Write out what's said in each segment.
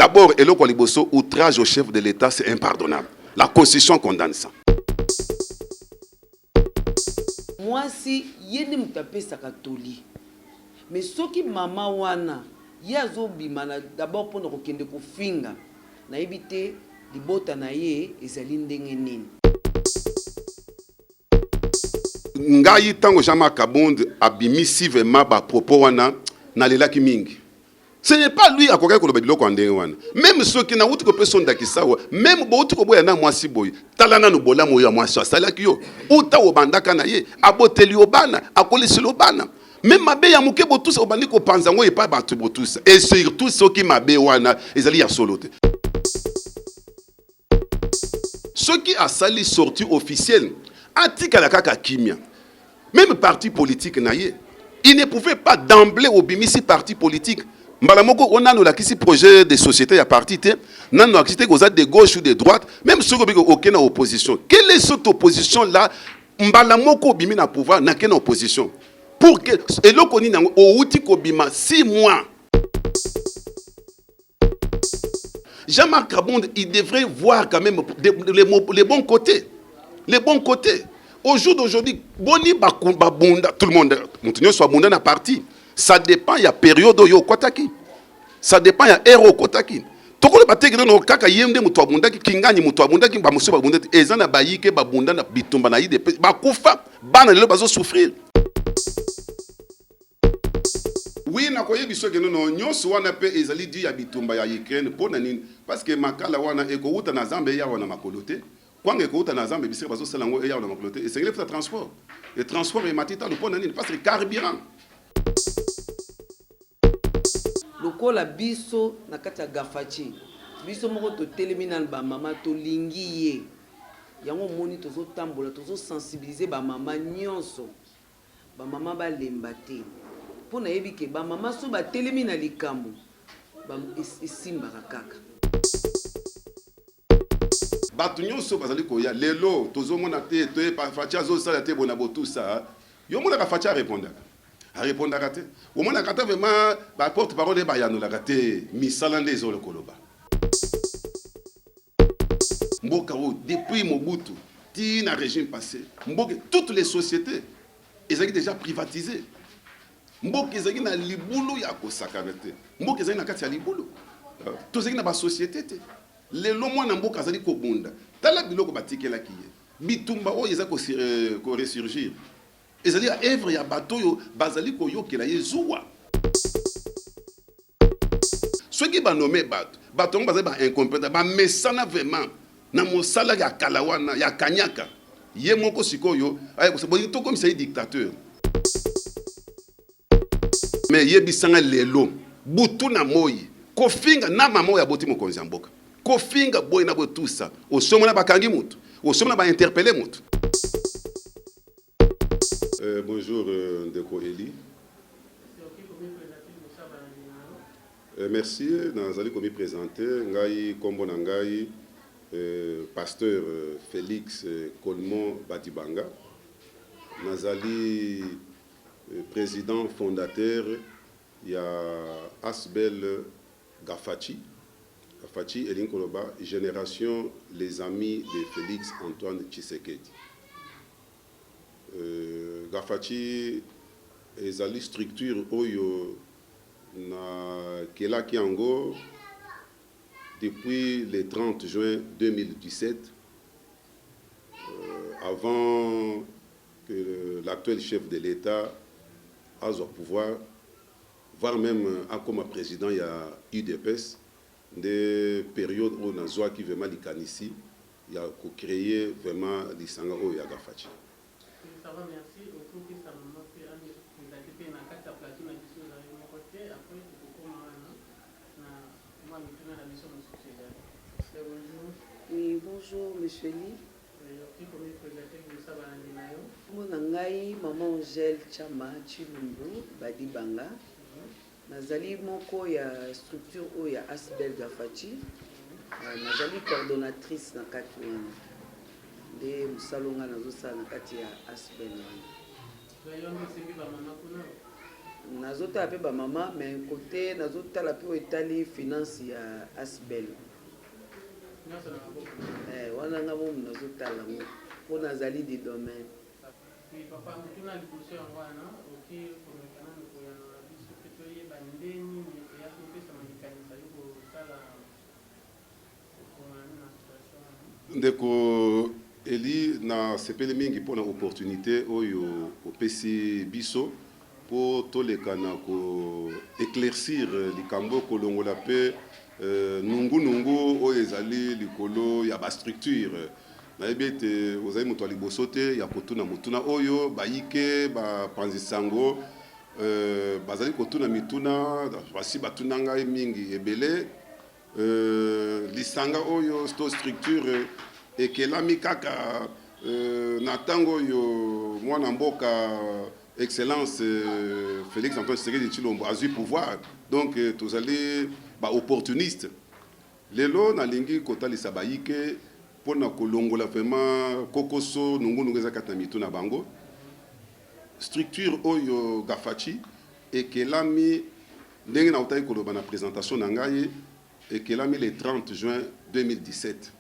D'abord, eloko liboso, outrage au chef de l'État, c'est impardonnable. La Constitution condamne ça. Moi, si yéne mutapé sakatoli, mais ce qui mama wana, yazo bimana d'abord pour nous kende ko finga, na ebité libota na ye ezali ndenge nini. Ngai tango Jean-Marc Kabonde abimisi vraiment ba propos wana na lelaki mingi. Ce n'est pas lui à quoi que le biloko ndenge wana. Même ceux qui na uti ko person dakisawa, même bo uti ko boya na mwasi boy. Talana no bola moyo mwasi asala kiyo. Uta obandaka na ye, aboteli obana, akolisi lobana. Même mabe ya muke bo tous obandi ko panza ngo epa batu bo tous. Et surtout ceux qui mabe wana ezali ya solote. Ceux qui a sali sortie officielle, atika la kaka kimia. Même parti politique naye, il ne pouvait pas d'emblée obimisi parti politique. Mbalamoko on a la projet de société à parti te, nan no activité de gauche ou de droite, même ceux qui ont aucune opposition. Quelle est cette opposition là? Mbalamoko bimi na pouvoir na quelle opposition? Pour que et lokoni na o uti ko bima 6 mois. Jean-Marc Kabonde, il devrait voir quand même les bons côtés. Les bons côtés. Au jour d'aujourd'hui, boni babunda, tout le monde, montenyo soit bunda na parti. Ça dépend, il y a période où il y a kotaki. Ça dépend, il y a héros kotaki. Toko le bateki no kaka yende mutu abunda ki kingani mutu abunda ki bamusu babunda ezana bayike babunda na bitumba na ide bakufa bana lelo bazo souffrir. Oui, na koye biso ke no nyonso wana pe ezali di ya bitumba ya Ukraine pona nini parce que makala wana eko uta na Zambie ya wana makolote. Quand on est dans Zambie, c'est parce que c'est l'angle et on a complété. Et c'est le transport. Le transport est matita le pont parce que carburant. Lokola biso na kata gafachi. Biso moko to teleminal ba mama to lingi ye. Yango moni tozo tambola tozo sensibiliser ba mama nyonso. Ba mama ba lembate. Pona yebi ke ba mama so ba teleminal likambo. Ba isimba kaka. Batunyo so bazali koya lelo tozomona te to pa facha zo sala te bona botu ça yo mona ka facha répondaka a répondaka te o mona kata vraiment ba porte parole ba yano la kate misala ndezo le koloba mboka o depuis Mobutu ti na régime passé mboka toutes les sociétés ezaki déjà privatisées mboka ezaki na libulu ya kosakana te mboka ezaki na kati ya libulu tozaki na ba société te les lois na mboka azali ko bunda tala biloko batikela kiye bitumba o yeza ko ressurgir ezali a œuvre ya bato yo bazali ko yokela yezuwa ceux qui ba nommé bato bazali ba incompétent ba mesana vraiment na mosala ya kalawana ya kanyaka ye moko sikoyo ay ko boyi to comme c'est dictateur mais ye bisanga lelo butu na moyi ko finga na mama ya boti mokonzi ya mboka kofinga boy na bo tout ça au somo na bakangi mutu au somo na ba interpeller mutu. Bonjour Ndeko Eli. Merci nazali komi présenter ngai kombo na ngai pasteur Félix Colmont Batibanga nazali président fondateur ya Asbel Gafachi. Gafachi et Linkoloba, génération les amis de Félix Antoine Tshisekedi. Gafachi est la structure oyo na kela kiango depuis le 30 juin 2017, avant que l'actuel chef de l'État ait au pouvoir, voire même comme président il y a UDPS. Des périodes où on a besoin qui vraiment ici, il y a créé vraiment des sangs au Yagafachi. Ça va, merci. Au cours de ça, nous avons fait un carte à plateau, on a dit que mon côté, après, oui, bonjour, monsieur Li. Mon angai, maman Angèle Chama Chilumbu, Badibanga. Nazali moko ya structure o ya Asbel Gafachi. Nazali coordonnatrice na kati wana. De musalonga nazosala na kati ya Asbel wana. nazotala mpe bamama mais côté nazotala mpe oyo etali finance ya asbel nyonso na maboko wana nga momu nazotala yango mpo nazali du domaine. papa motuna liboso yango wana oki komekana mikoyano na biso mpe toyeba ndeni ya kopesa makanisa yo kosala okomana na situation wana. ndeko eli na sepele mingi mpona opportunité oyo opesi biso mpo toleka na koéclaircir likambo kolongola mpe nungunungu oyo ezali likolo ya bastructure. nayebi ete ozali moto ya liboso te ya kotuna motuna oyo bayike bapanzisa yango bazali kotuna mituna basi batuna ngai mingi ebele lisanga oyo sto structure ekelami kaka na ntango oyo mwana mboka excellence Félix Antoine Tshisekedi Tshilombo azwi pouvoir. Donc tozali baopportuniste lelo nalingi kotalisa bayike mpona kolongola vraiment kokoso nungunungu eza kati na mitu na bango. Structure oyo Gafachi ekelami ndenge na otali koloba na présentation na ngai ekelami le 30 juin 2017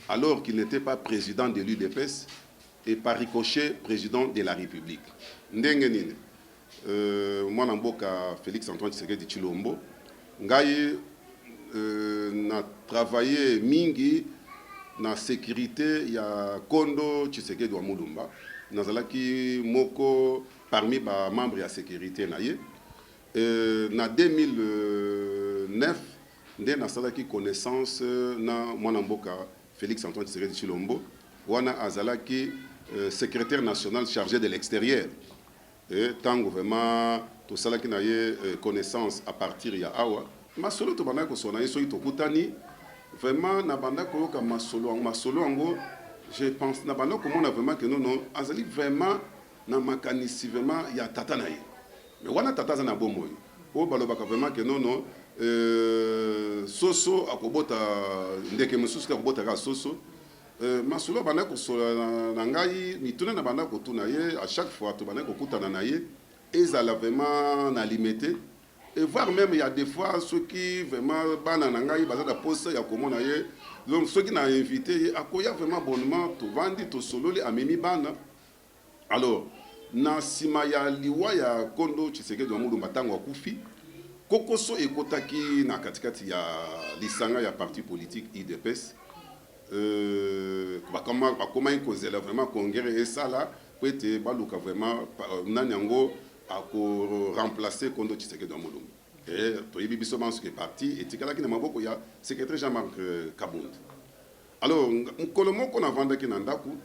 alors qu'il n'était pas président de l'UDPS et par ricochet président de la République. Ndenge nini mwana mboka Félix Antoine Tshisekedi Tshilombo ngai na travaillé mingi na sécurité ya Kondo Tshisekedi wa Mulumba. Nazalaki moko parmi ba membres ya sécurité na ye. Na 2009 nde nasalaki connaissance na mwana mboka Félix Antoine Tshisekedi Tshilombo wana azalaki secrétaire national chargé de l'extérieur. Tango vraiment tosalaki na ye connaissance à partir ya awa masolo to bana ko sona yeso itokutani vraiment na banda ko ka masolo yango je pense na banda ko mona vraiment que non azali vraiment na makanisi vraiment ya tata na ye mais wana tata za na bomo o balobaka vraiment que non soso akobota ndeke mususu ka kobota ka soso masolo bana ko sola na ngai mituna na banda ko tuna ye à chaque fois to bana ko kutana na ye ezala vraiment na limité. Et voire même il y a des fois ceux qui vraiment bana nangai bazaka poste ya komona ye donc ceux qui n'a invité akoya vraiment bonnement to vandi to sololi amemi bana. Alors na sima ya liwa ya Kondo Tshisekedi wa Mulumba tango akufi kokoso ekotaki na katikati ya lisanga ya parti politique IDPS bakoma ikozela vraiment kongere esala po ete baluka vraiment nani yango à remplacer Kondo Tshisekedi wa Mulumba. Et toyebi biso banso ke parti etikalaki na maboko ya secrétaire Jean-Marc Kabund. Alors mokolo moko na vandaki na ndaku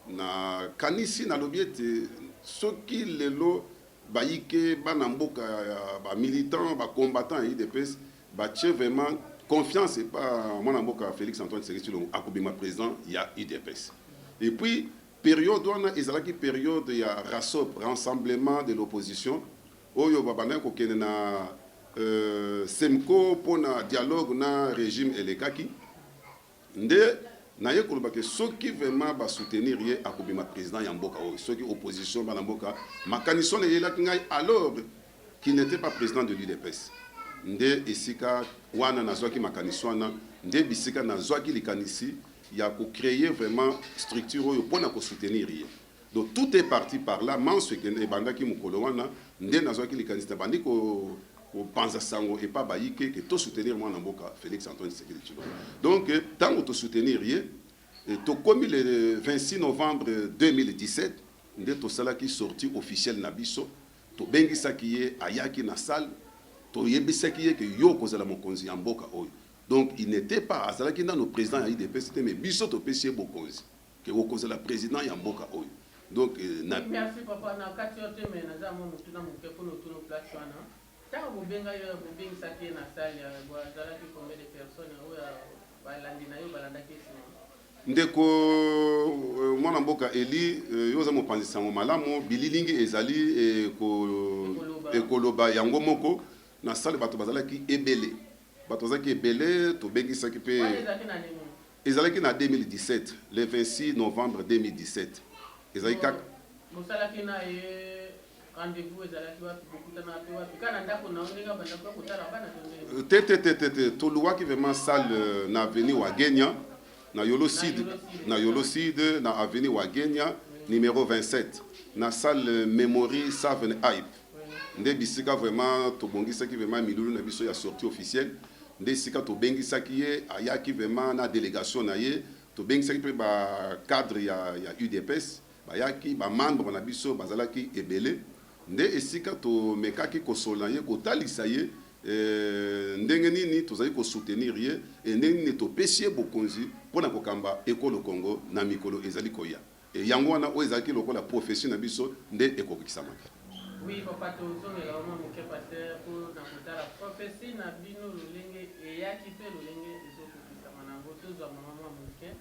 na kanisi na lobi ete soki lelo bayike bana mboka ba militant ba combattant ya IDPS batie vraiment confiance et pas mwana mboka Félix Antoine Tshisekedi Tshilombo akobima président ya IDPS. Et puis période wana ezalaki période ya RASOP, rassemblement de l'opposition oyo babana ko kene na semko pona dialogue na régime elekaki nde na ye koloba ke soki vraiment ba soutenir ye akobima président ya mboka oyo soki opposition bana mboka makaniso ne yelaki ngai alors qu'il n'était pas président de l'UDPS nde esika wana nazwaki makaniso wana nde bisika nazwaki likanisi il y a créer vraiment structure pour nous soutenir. Donc tout est parti par là. Manso que ne banda ki mukolo wana nde nazwa ki likanista bandi ko panza sango et pas baïke que tout soutenir moi namboka Félix Antoine Tshisekedi Tshilombo. Donc tant que soutenir ye to comme le 26 novembre 2017 nde to sala ki sortie officielle na biso to bengisa ki ye ayaki na salle to yebisa ki ye que yo kozala mokonzi ya mboka oyo. Donc il n'était pas à cela qui dans nos présidents IDP c'était mais biso to pesi bokonzi que okonzi la président ya mboka oyo. Donc merci papa na kati yote mais na za mo mutuna mukepo no tuno place wana ta mo benga yo mo benga saki na salle ya bwazala ki combien de personnes oya balandi na yo balanda kesi ndeko mwana mboka Eli yoza mopanzisa mo malamu bililingi ezali ekoloba yango moko na salle bato bazala ki ebele batozaki ebele to bengisaki pe ezalaki na 2017 le 26 novembre 2017 ezalaki kaka mosalaki na ye rendez-vous ezalaki wapi kokutana pe wapi kana ndako na ndenge bandako kotala bana te toluwaki vraiment salle na avenue Wagenya na Yolo Sud na avenue Wagenya numéro 27 na salle Memory Saven Hype nde bisika vraiment tobongisaki vraiment milulu na biso ya sortie officielle nde sika tobengisaki ye ayaki vraiment na délégation na ye tobengisaki pe ba cadre ya UDPS bayaki ba membre na biso bazalaki ebele nde esika tomekaki kosola ye kotalisa ye ndenge nini tozali kosoutenir ye ndenge nini topesi ye bokonzi mpona kokamba ekolo Congo na mikolo ezali koya yango wana oyo ezalaki lokola profession na biso nde ekokisamaki. Oui, papa, tu as vraiment mon cœur pasteur pour la prophétie na bino lolenge et ya qui fait lolenge ezoko kisamana ngoto za maman mon cœur.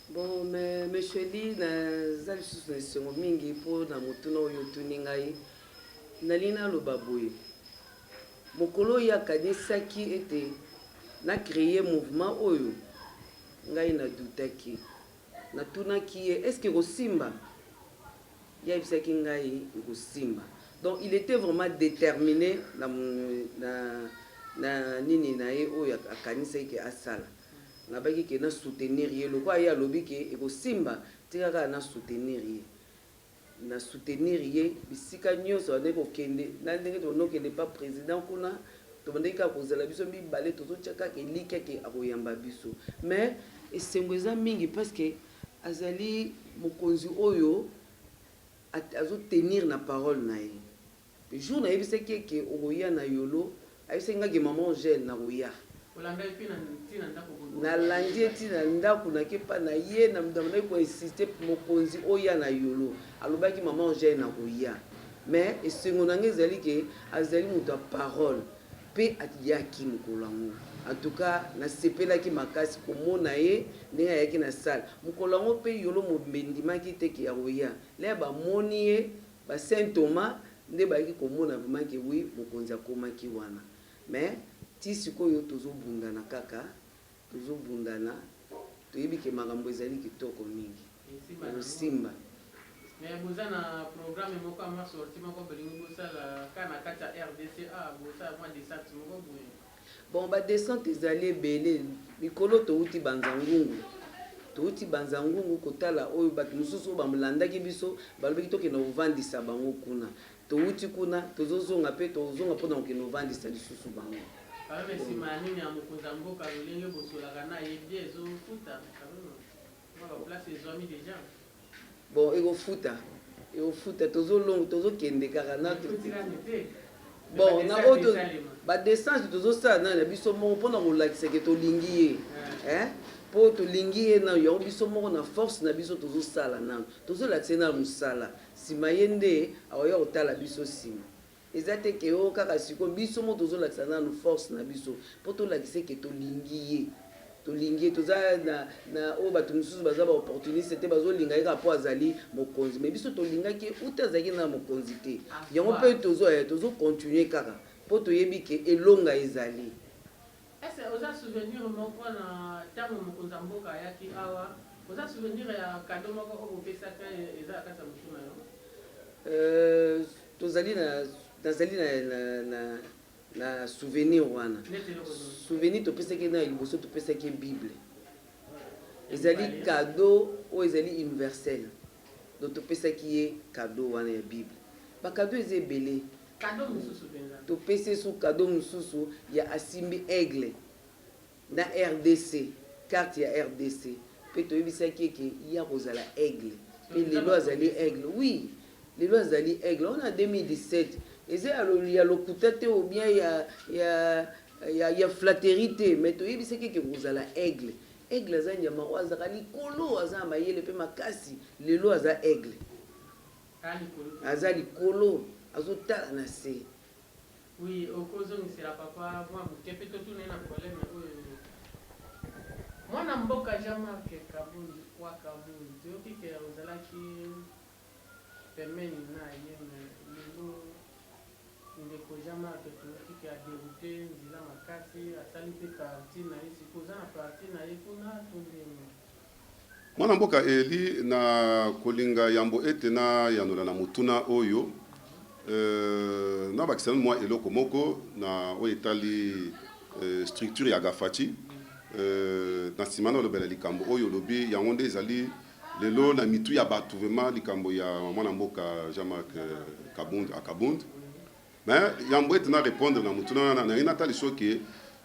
Bon, mais Cheli na zali susu na sengo mingi po na mutuna oyo tuningai nalina lo baboye. Mokolo ya kanisaki ete na créer mouvement oyo ngai na dutaki. Na tunaki est-ce que Rosimba ya ibisaki ngai Rosimba. Donc il était vraiment déterminé na nini na ye oyo akanisa ke asala. Na baki ke na soutenir ye loko ya lobi ke ekosimba tikaka na soutenir ye. Na soutenir ye bisika nyonso na ko kende na ndenge to no kende pas président kuna to bandika kozala biso bi balé to tchaka ke like ke akoyamba biso. Mais esengweza mingi parce que azali mokonzi oyo azo tenir na parole na ye. Le jour na yebise ke oya na Yolo ayise ngaki maman gel na oya Olanda epi na ndako na landi eti na ndako na kepa na ye na mdamana ko insister mokonzi oya na Yolo alobaki maman gel na oya mais esengo nange ezali ke azali mutu a parole pe atiyaki mukolango en tout cas na sepelaki makasi komona ye ndenge ayaki na salle mukolango pe Yolo mobendimaki te ke oya le ba moni ye ba Saint Thomas nde bayaki komona vraiment ke oui mokonzi akomaki wana mais ti sikoyo tozobundana kaka tozobundana toyebi ke makambo ezali kitoko mingi Simba. Mais vous avez un programme moko ama sorti moko belingi bosala kana kati ya RDCA bosala mwa descente moko boye. Bon ba descente ezali ebele mikolo touti banzangungu touti banzangungu kotala oyo bato mosusu bamulandaki biso balobeki tokende kovandisa bango kuna touti kuna tozozonga pe tozonga mpona kokende kovandisa lisusu bango. Mais nsima nini ya mokonzi ya mboka lolenge bosolaka na yebi ezofuta ba place ezwami déjà. Bon ekofuta tozokende kaka na bon na oyo badescente tozosala na biso moko mpona kolakisa ke tolingi ye mpo tolingi ye na yango biso moko na force na biso tozosala nano tozolakisa ye na mosala nsima ye nde aoya kotala biso nsima eza te ke oyo kaka sikoyo biso moko tozolakisa nano force na biso mpo tolakisa ke tolingi ye toza na oyo bato mosusu baza baopportuniste te bazolinga ye kaka mpo azali mokonzi mais biso tolingaki uta azalaki na mokonzi te yango mpe tozocontinue kaka mpo toyebi ke elonga ezali. Est-ce que oza souvenir moko na ntango mokonzi ya mboka ayaki awa oza souvenir ya kado moko oyo bopesaka eza ya kati ya motuna yo? Tozali na souvenir wana souvenir topesaki na liboso topesaki Bible ezali cadeau oyo ezali universel donc topesaki ye cadeau wana ya Bible bakado eza ebele topesi su cadeau mosusu ya asimbi aigle na RDC carte ya RDC mpe toyebisaki eke ya kozala aigle mpe lelo azali aigle oui lelo azali aigle on a 2017 eza ya lokuta te ou bien ya flatterie te mais toyebisaki eke kozala aigle aza nyama oyo azaka likolo aza na mayele mpe makasi lelo aza aigle aza likolo azotala na se. Oui, okozongisela papa mwa moke mpe totuna na problème oyo mwana mboka Jean-Marc Kabundi kwa Kabundi toyoki ke ozalaki pembeni na ye lelo ndeko Jean-Marc toyoki ke aderute nzela makasi asali mpe parti na ye sikoza na parti na ye kuna tondeni mwana mboka eli na kolinga yambo ete na yanola na mutuna oyo na bakisana moi eloko moko na oyo etali structure ya Gafati na nsima na olobela likambo oyo olobi yango nde ezali lelo na mitu ya bato vraiment likambo ya mwana mboka Jean-Marc Kabund mais yambo ete na répondre na mutu na natali soki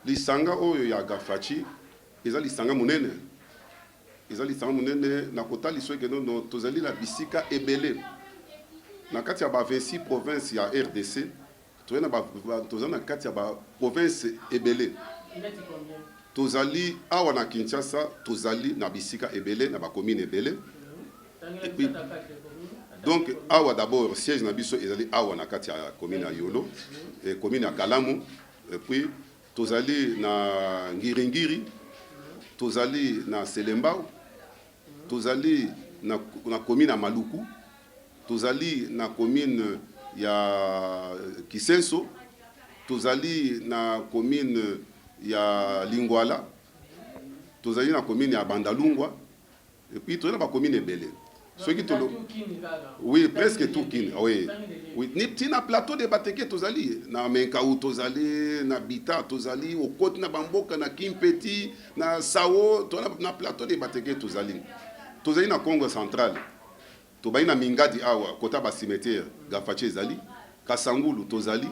lisanga oyo ya Gafati eza lisanga monene na kotali soki no tozali na bisika ebele na kati ya ba 26 provinces ya RDC tozali na kati ya ba province ebele tozali awa na Kinshasa tozali na bisika ebele na ba commune ebele et puis donc awa d'abord siège na biso ezali awa na kati ya commune ya Yolo et commune ya Kalamu et puis tozali na Ngiringiri tozali na Selembao tozali na commune ya Maluku tozali na commune ya Kisenso tozali na commune ya Lingwala tozali na commune ya Bandalungwa et puis tozali na ba commune ebele soki tolo oui presque tout kin oui ni na plateau de Bateke tozali na Menkau tozali na Bita tozali okoti na Bamboka na Kimpeti na Sao na plateau de Bateke tozali na Congo central tobai na Mingadi awa kota ba cimetière Gafati ezali Kasangulu tozali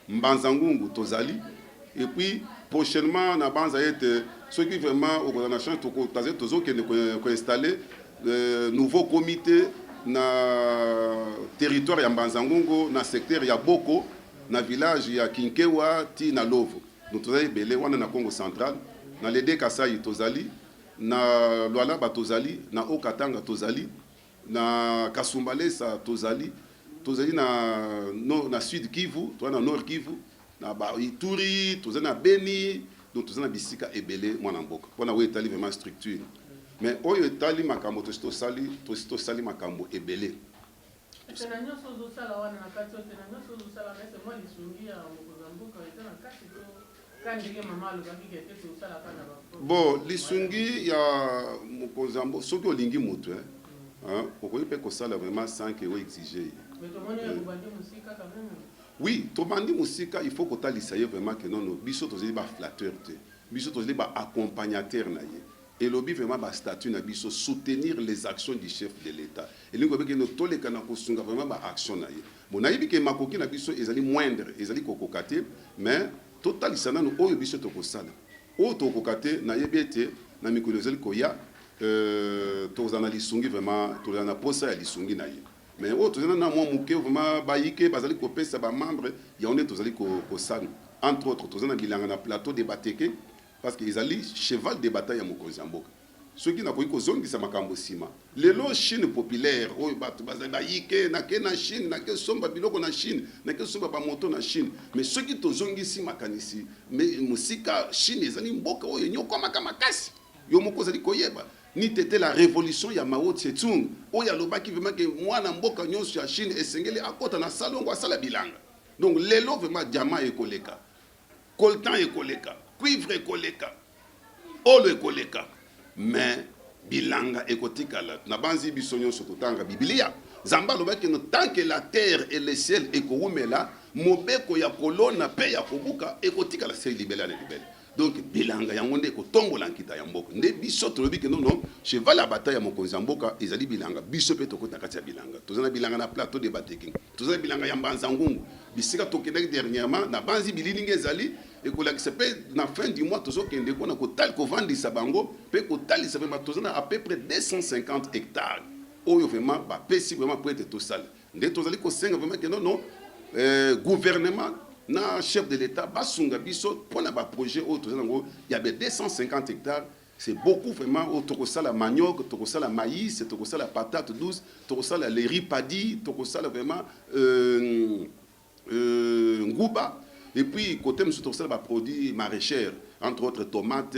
Mbanzangungu tozali et puis prochainement na banza ete ceux qui vraiment au na chance tozo ko installer nouveau comité na territoire ya Mbanzangungu na secteur ya Boko na village ya Kinkewa ti na Lovo donc tozali belé wana na Congo central na Lede Kasai tozali na Lualaba tozali na Okatanga tozali na Kasumbalesa tozali na Sud Kivu na Nord Kivu na Ituri tozali na Beni donc tozali na bisika ebele mwana mboka pona we etali vraiment structure mais oyo etali makambo tosali makambo ebele bon lisungi ya mokonzambo soki olingi moto okoki mpe kosala vraiment sans que o exige oui tobandi musika il faut kotalisa ye vraiment que non biso tozali ba flatteur te biso tozali ba accompagnateur na ye et lobby vraiment ba statut na biso soutenir les actions du chef de l'État et lingo beke no toleka na kosunga vraiment ba action na ye bon nayibi ke makoki na biso ezali moindre ezali kokokate mais totalisa nanu oyo biso tokosala o tokokate na yebete na mikolo ezali koya tozana lisungi vraiment tozana posa ya lisungi na ye mais o tozana na mwa muke vraiment bayike bazali kopesa ba membre ya on tozali kosala entre autres tozana bilanga na plateau de Bateke parce que ezali cheval de bataille ya mokonzi mboka soki na koyi kozongisa makambo sima lelo Chine populaire oyo bato bazali bayike na ke na Chine na ke somba biloko na Chine na ke somba ba moto na Chine mais soki tozongisi makanisi mais musika Chine ezali mboka oyo nyoko makasi yo moko zali koyeba ni tete la révolution ya Mao Tse-tung oyo alobaki vraiment que mwana mboka nyonso ya Chine esengeli akota na salongo asala bilanga donc lelo vraiment diamant ekoleka coltan ekoleka cuivre ekoleka olo ekoleka mais bilanga ekotikala na banzi biso nyonso totanga Biblia Zamba alobaki no tant que la terre et le ciel ekowumela mobeko ya kolona pe ya kobuka ekotikala se libela na libela donc bilanga yango nde kotombola nkita ya mboka nde biso tolobi ke non cheval la bataille ya mokonzi ya mboka ezali bilanga biso pe tokota kati ya bilanga tozana bilanga na plateau de Bateke tozana bilanga ya Mbanzangungu bisika tokendaki dernièrement na banzi bililingi ezali ekolakisa pe na fin du mois tozokende kona kotali kovandisa bango pe kotalisa pe tozana à peu près 250 hectares oyo vraiment bapesi vraiment pour être tosala nde tozali kosenga vraiment ke non gouvernement na chef de l'État basunga biso pona ba projet auto zango il y avait 250 hectares c'est beaucoup vraiment auto la manioc to la maïs to la patate douce to la les riz paddy to la vraiment nguba et puis côté monsieur to ba produits maraîchers entre autres tomates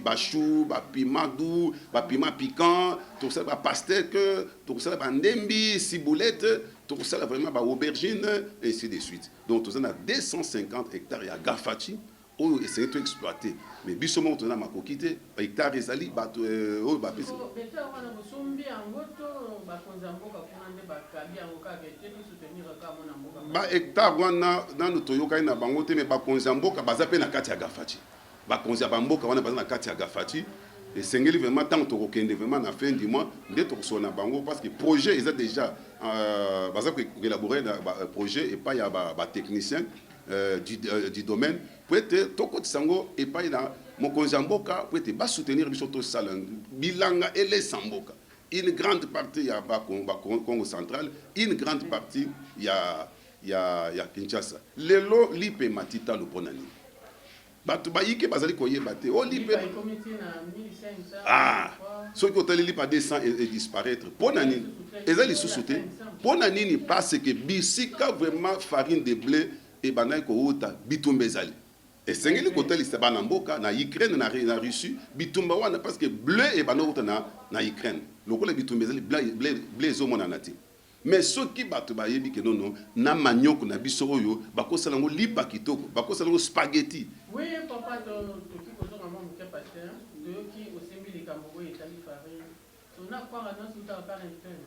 bachou ba piment doux ba piment piquant to ba pastèque to ba ndembi ciboulette tout ça vraiment ba aubergine et ainsi de suite donc tout ça a 250 hectares ya Gafati oyo essayer to exploiter mais biso mo tona makoki te ba hectare ezali bato oyo ba pesa beta wana bosombi yango to bakonza mboka kuna nde bakabi yango kaka te to soutenir kaka mona mboka ba hectare wana nanu toyokai na bango te mais bakonza mboka baza pe na kati ya Gafati bakonza ba mboka wana baza na kati ya Gafati et sengeli vraiment tant to kokende vraiment na fin du mois nde to sona bango parce que projet est déjà baza ko élaborer projet et pas ya ba technicien du domaine pour être toko tsango et pas na mokonzi mboka pour être ba soutenir biso to sala bilanga et les samboka une grande partie ya ba Congo central une grande partie ya Kinshasa lelo lipe matita lo ponani bato bayike bazali koyeba te o lipe ceux qui ont lipe à 200 et disparaître ponani ezali sous-souté ponani parce que bisika vraiment farine de blé et banay ko uta bitumba ezali et sengeli kotali se bana mboka na Ukraine na Russie bitumba wana parce que blé et bana uta na Ukraine lokola bitumba ezali blé zo mona nati mais ceux qui bato bayebi ke non na manioko na biso oyo bakosala ngo lipa kitoko bakosala ngo spaghetti oui papa to ki ko zonga mo ke pasteur de ki osembi likambo oyo etali farine tona kwanga no suta par interne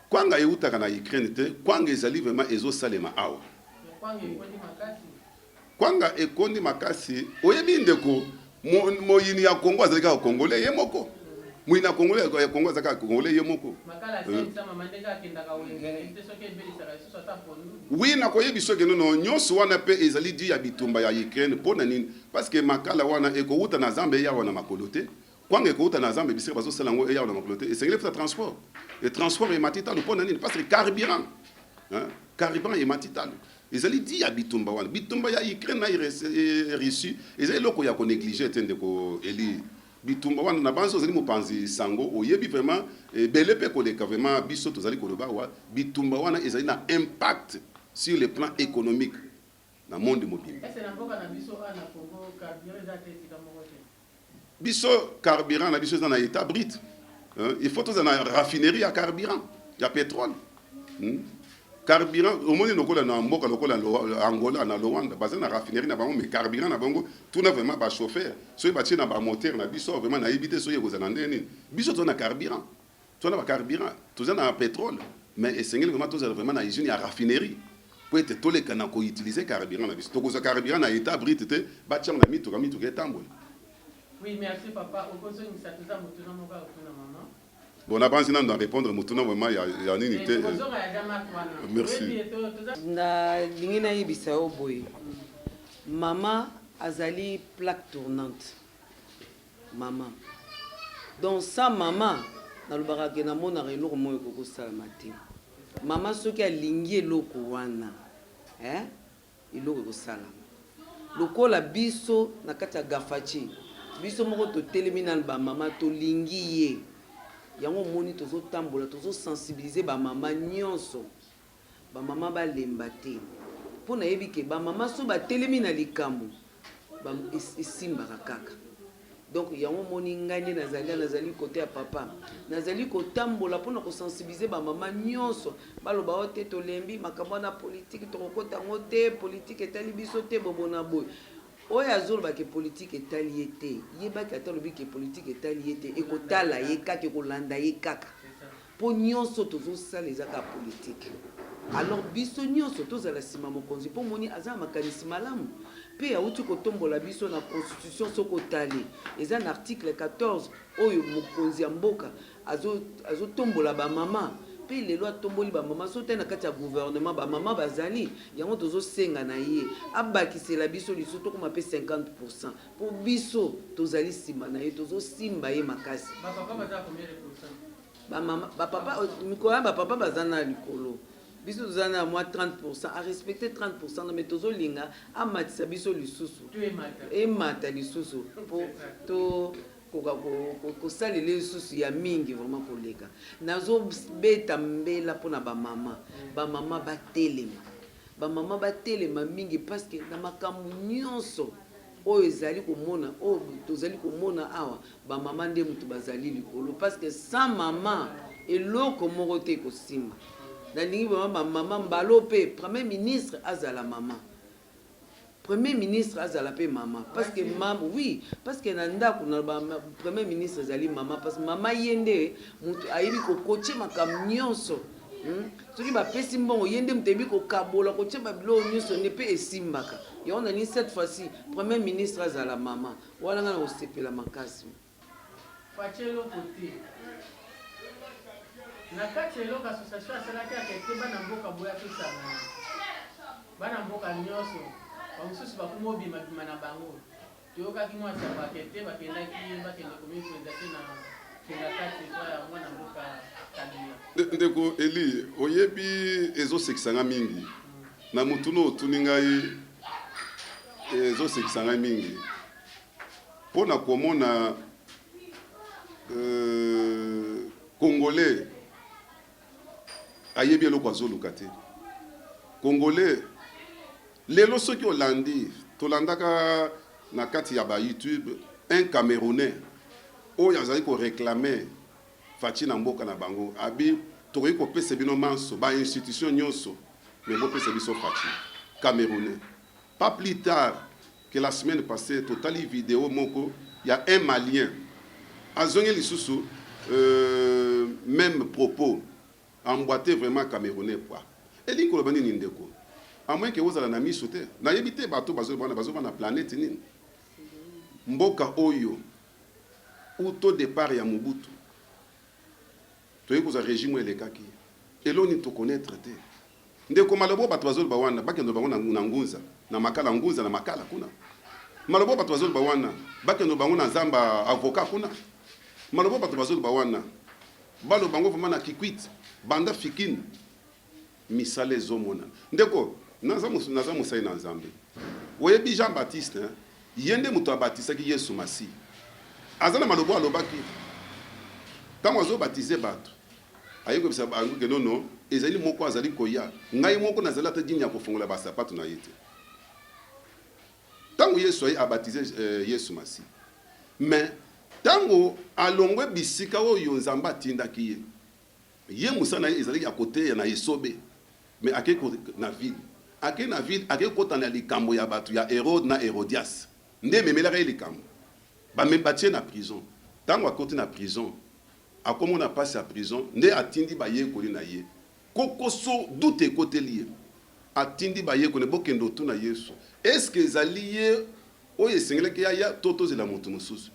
kwanga eutaka na Ukraine te kwanga ezali vraiment ezosalema awa kwanga ekondi makasi oyebi ndeko moyini ya Kongo azali kaka Congolais ye moko moyini ya Kongo ya Kongo azali kaka Congolais ye moko oui na koyebi soki nono nyonso wana pe ezali di ya bitumba ya Ukraine pona nini parce que makala wana ekouta na Zambie ya wana makolo te kwanga ekouta na Zambie bisika bazosala ngo ya wana makolo te esengeli fa transport et transport et matitalo pona nini parce que carburant carburant et matitalo ezali di ya bitumba wana bitumba ya Ukraine na Russie ezali loko ya ko négliger tende ko eli bitumba wana na banso ezali mopanzi sango oyebi vraiment belé pe ko leka vraiment biso tozali ko loba wa bitumba wana ezali na impact sur le plan économique na monde mobimba est-ce na mboka na biso ana Congo carburant za te tikamote biso carburant na biso na état brut il faut tous na raffinerie à carburant ya pétrole carburant au moins lokola na mboka lokola Angola na Rwanda bazana na raffinerie na bango mais carburant na bango tout na vraiment ba chauffeur so ba na ba moteur na biso vraiment na éviter so yeko za ndeni biso to na carburant to na ba carburant to na pétrole mais essengeli vraiment to vraiment na usine ya raffinerie pour être to le kana ko utiliser carburant na biso to ko za carburant na état brut te ba tcham na mito ke tambola. Oui merci papa okozo ni satuza mutuna moka otuna mama. Bon, on a pas besoin de répondre, mais tout le monde, il y a une unité. Merci. Na lingina yebisa oboy. Maman azali plaque tournante. Maman. Donc ça maman na lubaka ke na mona reloko moyo koko salama te. Maman soki alingi eloko wana. Eloko ko salama. Lokola biso na kati ya Gafati. Biso moko to teleminal ba maman to lingi ye. Yango moni tozo tambola tozo sensibiliser ba mama nyonso ba mama ba lembate pona yebi ke ba mama so ba telemi na likambo ba isimba kaka donc yango moni nganye nazali côté ya papa nazali ko tambola pona ko sensibiliser ba mama nyonso baloba ote to lembi makambo na politique to kokota ngote politique etali biso te bobona boy oya zolo ke politique etali ete yebaki atalobi ke politique etali ete ekotala ye kaka ekolanda ye kaka po nyonso tozosala ezaka politique alors biso nyonso tozala sima mokonzi po moni aza makanisi malamu pe auti kotombola biso na constitution soko tali eza na article 14 oyo mokonzi ya mboka azotombola ba mama pe lelo atomboli ba mama sote na kati ya gouvernement ba mama bazali yango tozo senga na ye abakisela biso liso to koma pe 50% pour biso tozali sima na ye tozo simba ye makasi ba papa baza combien de pourcent ba mama ba papa mikoya ba papa bazana likolo biso tozana moi 30% à respecter 30% mais tozo linga amatisa biso lisusu emata lisusu pour to kosalela lisusu ya mingi vraiment koleka nazobeta mbela mpona bamama batelema mingi parce que na makambo nyonso oyo ezali komona oyo tozali komona awa bamama nde mutu bazali likolo parce que sans mama eloko moko te kosimba nalingi bamama mbalo mpe premier ministre azala mama Premier ministre azala pe maman parce que maman oui parce que nanda kuna premier ministre azali maman parce que maman yende mutu ayibi ko coacher makam nyonso soki ba pesi mbongo yende mutebi ko kabola ko tsheba bilo nyonso ne pe esimbaka ya on a ni cette fois-ci premier ministre azala maman wala ngana ko sepela makasi Fachelo côté na kati eloko association asalaki akete bana mboka boya pesana bana mboka nyonso bamosusu bakoma obimabima na bango toyokaki mwasi ya bakete bakendaki bakende komipresente na kenga kati ya mwana mboka kabila ndeko Eli oyebi ezosekisanga mingi na mutu no otuni ngai ezosekisanga mingi mpona komona Congolais ayebi eloko azoluka te Congolais lelo soki olandi tolandaka na kati ya ba YouTube un Camerounais oyo azali ko réclamer faci na mboka na bango abi tokoki kopesa bino manso ba institution nyonso mais bopesa biso faci Camerounais. Pas plus tard que la semaine passée totali vidéo moko il y a un Malien azongi lisusu même propos emboîté vraiment Camerounais quoi elingi koloba nini ndeko à moins que vous allez na miso te na yebite bato bazo na planète nini mboka oyo uto départ ya Mobutu toye ko za régime elekaki eloni to connaître te ndeko malobo bato bazo ba wana bakendo bango na ngunza na makala ngunza na makala kuna malobo bato bazo ba wana bakendo bango na zamba avocat kuna malobo bato bazo ba wana balo bango vraiment na kikwit banda fikine misale zomona ndeko naza musai na nzambe oyebi Jean Baptiste yende muto abatisaki Yesu Masi azana malobo alobaki tango azo baptiser bato ayeko bisa bango ke nono ezali moko azali koya ngai moko nazala ta dinya ko fongola ba sapato na yete tango Yesu ay abatiser Yesu Masi mais tango alongwe bisika oyo nzamba tindaki ye musana ezali ya kote ya na Yesobe mais akeko na ville ake na ville ake kota na likambo ya batu ya Hérode na Hérodias nde memelaka likambo ba membatie na prison tango akoti na prison akomona passe à prison nde atindi ba yekoli na ye kokoso doute kote lié atindi ba yekoli bokendo tu na Yesu est-ce que ezaliye oyo esengelaki ya toto zela moto mususu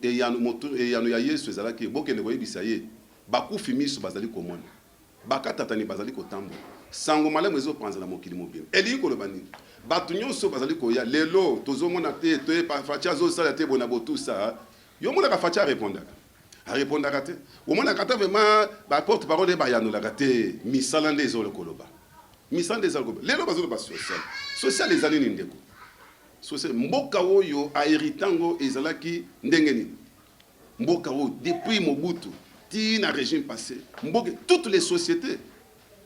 eyano moto eyano ya Yesu ezalaki bokende koyebisa ye bakufi miso bazali komona bakatatani bazali kotambo sango malamu ezopanza na mokili mobile eli koloba nini batu nyonso bazali koya lelo tozomona te to facha azosala te bona botusa yo mona ka facha répondaka te omona kata vraiment ba porte parole ba yanolaka te misala nde ezolo koloba misala nde ezolo koloba lelo bazolo ba social ezali nini ndeko social mboka oyo a héritango ezalaki ndenge nini mboka oyo depuis Mobutu ti na régime passé mboka toutes les sociétés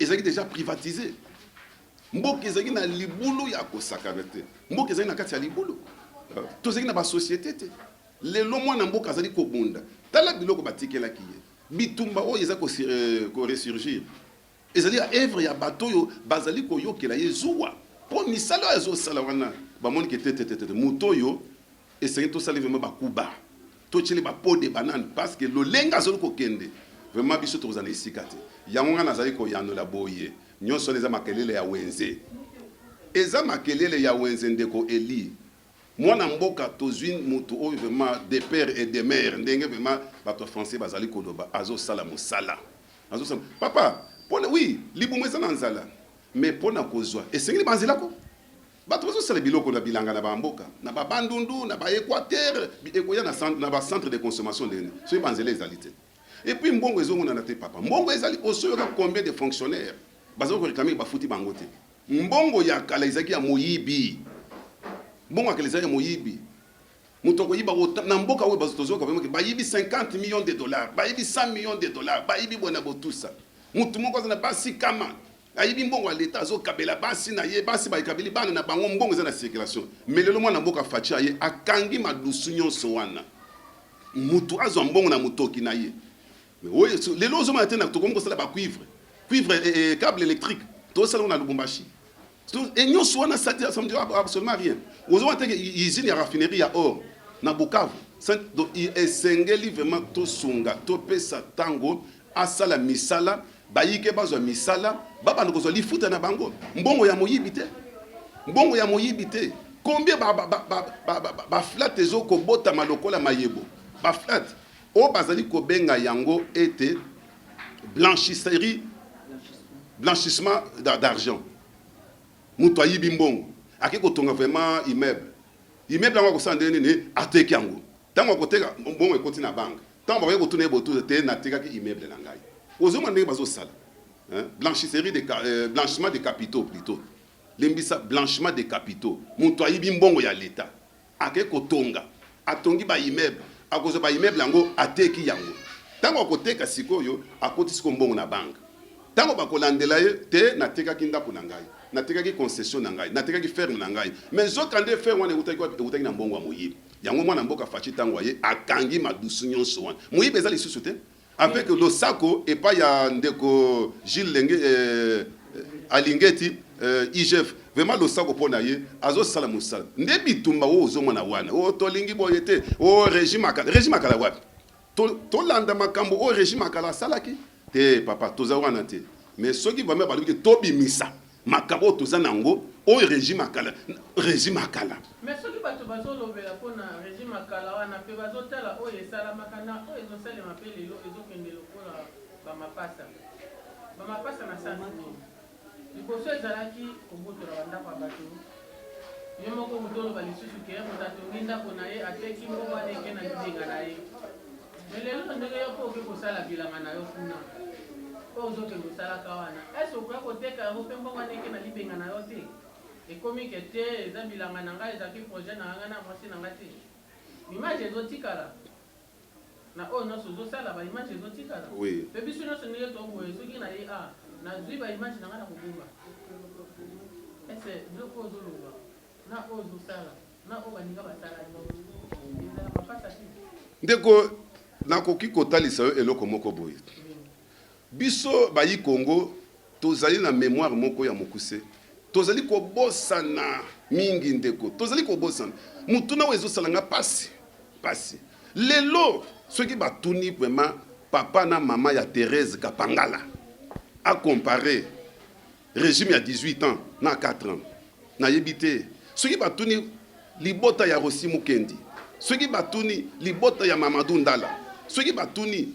ezaki déjà privatisé mboka ezaki na libulu ya kosakana te mboka ezaki na kati ya libulu tozaki na ba société te lelo mwana mboka azali kobunda tala biloko batikelaki ye bitumba oyo eza ko resurgir ezali ya œuvre ya bato oyo bazali koyokela ye zuwa po misala oyo azosala wana bamoni ke te moto oyo esengi tosala vraiment bakuba totyeli bapo de banane parce que lolenga azoli kokende vraiment biso tokozala esika te yango nga nazali koyanola boye nyonso wana eza makelele ya wenze eza makelele ya wenze ndeko Eli mwana mboka tozwi moto oyo vraiment des pères et des mères ndenge vraiment bato français bazali koloba azosala mosala azosala papa pona oui libumu eza na nzala mais pona kozwa esengeli banzelako bato bazosala biloko na bilanga na bamboka na babandundu na baéquateur ekoya na bacentre de consommation ndenge soki banzela ezali te et puis mbongo ezongona na te papa mbongo ezali osoyoka combien de fonctionnaires bazali koreklame bafuti bango te mbongo ya kala ezalaki ya moyibi mbongo ya kala ezalaki ya moyibi moto koyiba na mboka oyo tozoyoka vraiment bayibi 50 millions de dollars bayibi 100 millions de dollars bayibi bona botusa motu moko aza na basi kama ayibi mbongo ya leta azokabela basi na ye basi bayekabeli bana na bango mbongo eza na circulation mais lelo mwana mboka faci ye akangi madusu nyonso wana mutu azwa mbongo na mutoki na ye oyo lelo ozomona te na tokomi kosala bacuivre cuivre câble électrique tosala na Lubumbashi Et nous, ça ne dit absolument rien. Vous avez une usine de raffinerie à or, dans Bukavu. Donc, il est vraiment tout sunga, tout pesa tango, asala misala, baïke bazo misala, baba nous li futa na bango. Mbongo ya moyibite. Mbongo ya moyibite. Combien ba flat ezo ko bota malokola mayebo. Ba flat. O bazali ko benga yango était blanchisserie, blanchissement d'argent. Mutoyi bimbongo. Ake ko tonga vraiment immeuble. Immeuble ngo ko sandene ne ateki yango. Tango koteka mbongo ekoti na banque. Tango ba ko tourner botu te na teka ki immeuble na ngai. Ozoma ndenge bazo sala. Blanchisserie de blanchiment de capitaux plutôt. Lembisa blanchiment de capitaux. Mutoyi bimbongo ya l'état. Ake ko tonga. Atongi ba immeuble. Akozo ba immeuble yango ateki yango. Tango koteka sikoyo akoti siko mbongo na banque. Tango ba kolandela ye te na teka ki ndako na ngai. Na teka ki concession na ngai. Na teka ki ferme na ngai. Mais zo kande ferme wana utaki na mbongo wa moyibi. Yango mwana mboka fachi tango ye akangi madusu nyonso wana. Moyibi ezali susu te. Avec le sako et pas ya ndeko Gilles Lenge Alingeti IGF. Vraiment le sako pona ye azo sala musala. Nde bitumba wo zo mwana wana. O tolingi boyete. O régime akala wapi. To landa makambo o régime akala salaki. Te papa toza wana te. Mais soki ba me baluki tobi misa. Makambo toza nango o régime akala. Mais soki bato bazo lobela pona régime akala wana pe bazo tala o esala makana o ezo sala mapele lo ezo kende lokola ba mapasa. Ba mapasa na santi. Liboso ezalaki kobotola bandako ya bato. Ye moko mutolo balisusu ke mutatongi ndako na ye ateki mbongo aneke na libenga na ye. Mais lelo ndenge yo po okosala bilanga na yo kuna. Po ozokende osalaka wana. Ese okoya koteka yango mpe mbongo aneke na libenga na yo te. Ekomi ke te eza bilanga na ngai ezalaki projet na ngai na mwasi na ngai te. Image ezotikala. Na oyo nyonso ozosala ba image ezotikala. Mpe biso nyonso ndenge toboye soki na ye nazwi ba image na ngai na kobomba. Ese biloko oyo ozoloba na oyo ozosala na oyo baninga basala ezala mapasa te. Ndeko nakoki kotalisa yo eloko moko boye. Biso bayi Congo tozali na mémoire moko ya mokuse. Tozali ko bosana mingi ndeko. Tozali ko bosana. Mutuna wezo salanga pasi. Lelo ceux batuni vraiment papa na mama ya Thérèse Kapangala a comparé régime ya 18 ans na 4 ans. Na yebite ceux batuni libota ya Rossi Mukendi. Ceux batuni libota ya Mamadou Ndala. Ceux batuni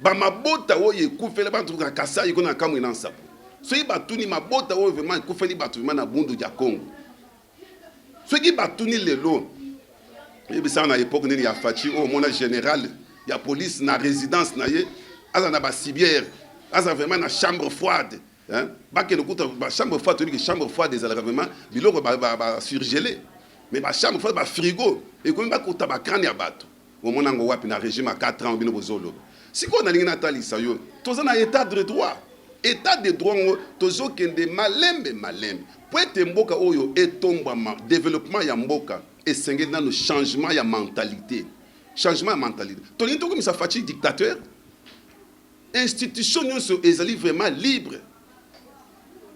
ba mabota oye kufele bantu ka Kasai ko na kamwe na nsapo. Ceux batuni mabota oye vraiment kufeli batu na bundu ya Congo. Ceux batuni lelo et bien ça na époque ni ya Fachi au mona général ya police na résidence na ye aza na ba cibière aza vraiment na chambre froide hein ba ke lokuta ba chambre froide to chambre froide des vraiment biloko ba surgelé mais ba chambre froide ba frigo et comme ba kota ba crâne ya bato au mona ngo wapi na régime à 4 ans bino bozolo siko na lingi na talisa yo toza na état de droit tozo kende malembe po ete mboka oyo etombama développement ya mboka esengeli nano changement ya mentalité tolingi tokomisa faci dictateur institution nyonso ezali vraiment libre.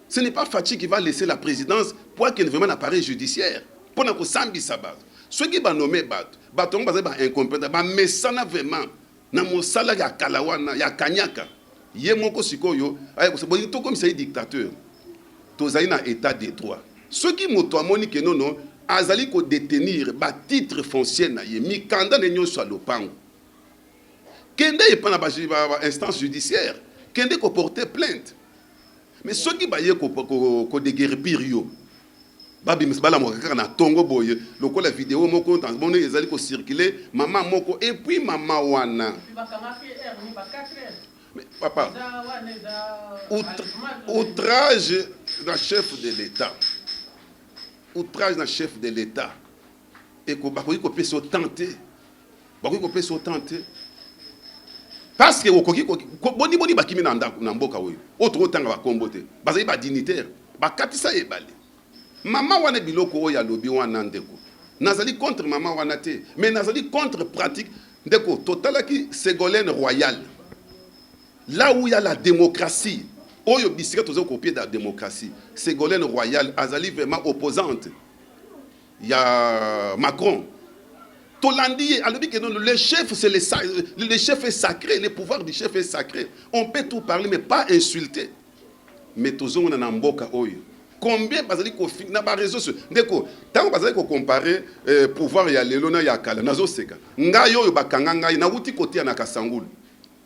Ce n'est pas Fachi qui va laisser la présidence pour qu'il y ait vraiment un appareil judiciaire pour que sambi sabat ceux qui va nommer bato ba incompétent ba mesana vraiment na mosala ya kalawana ya kanyaka ye moko sikoyo ay ko boyi to comme c'est dictateur tozali na état de droit ceux qui moto amoni que non azali ko détenir ba titre foncier na ye mikanda ne nyoso a lopango kende e pana ba instance judiciaire kende ko porter plainte mais ceux qui ba ye ko déguerpir yo babi misbala mo kaka na tongo boye lokola vidéo moko tanzbone ezali ko circuler maman moko et puis maman wana mais papa outrage d'un chef de l'État et ko bakoki ko peso tenter parce que okoki boni bakimi na mboka oyo otro tanga ba kombote bazali ba dignitaire ba katisa ebale maman wana biloko oyo alobi wana ndeko nazali contre maman wana te mais nazali contre pratique ndeko totalaki Ségolène Royal là où il y a la démocratie Oyo bisika tozo copier de la démocratie. Ségolène Royal azali vraiment opposante. Il y a Macron. Tolandi, le chef, le chef est sacré, le pouvoir du chef est sacré. On peut tout parler, mais pas insulter. Mais tous on a mboka oyo. Combien bazali ko na ba réseaux sociaux. Ndeko, tant bazali ko comparer pouvoir ya lelo na ya kala nazo seka. Ngai oyo bakanga ngai na wuti côté na Kasangulu.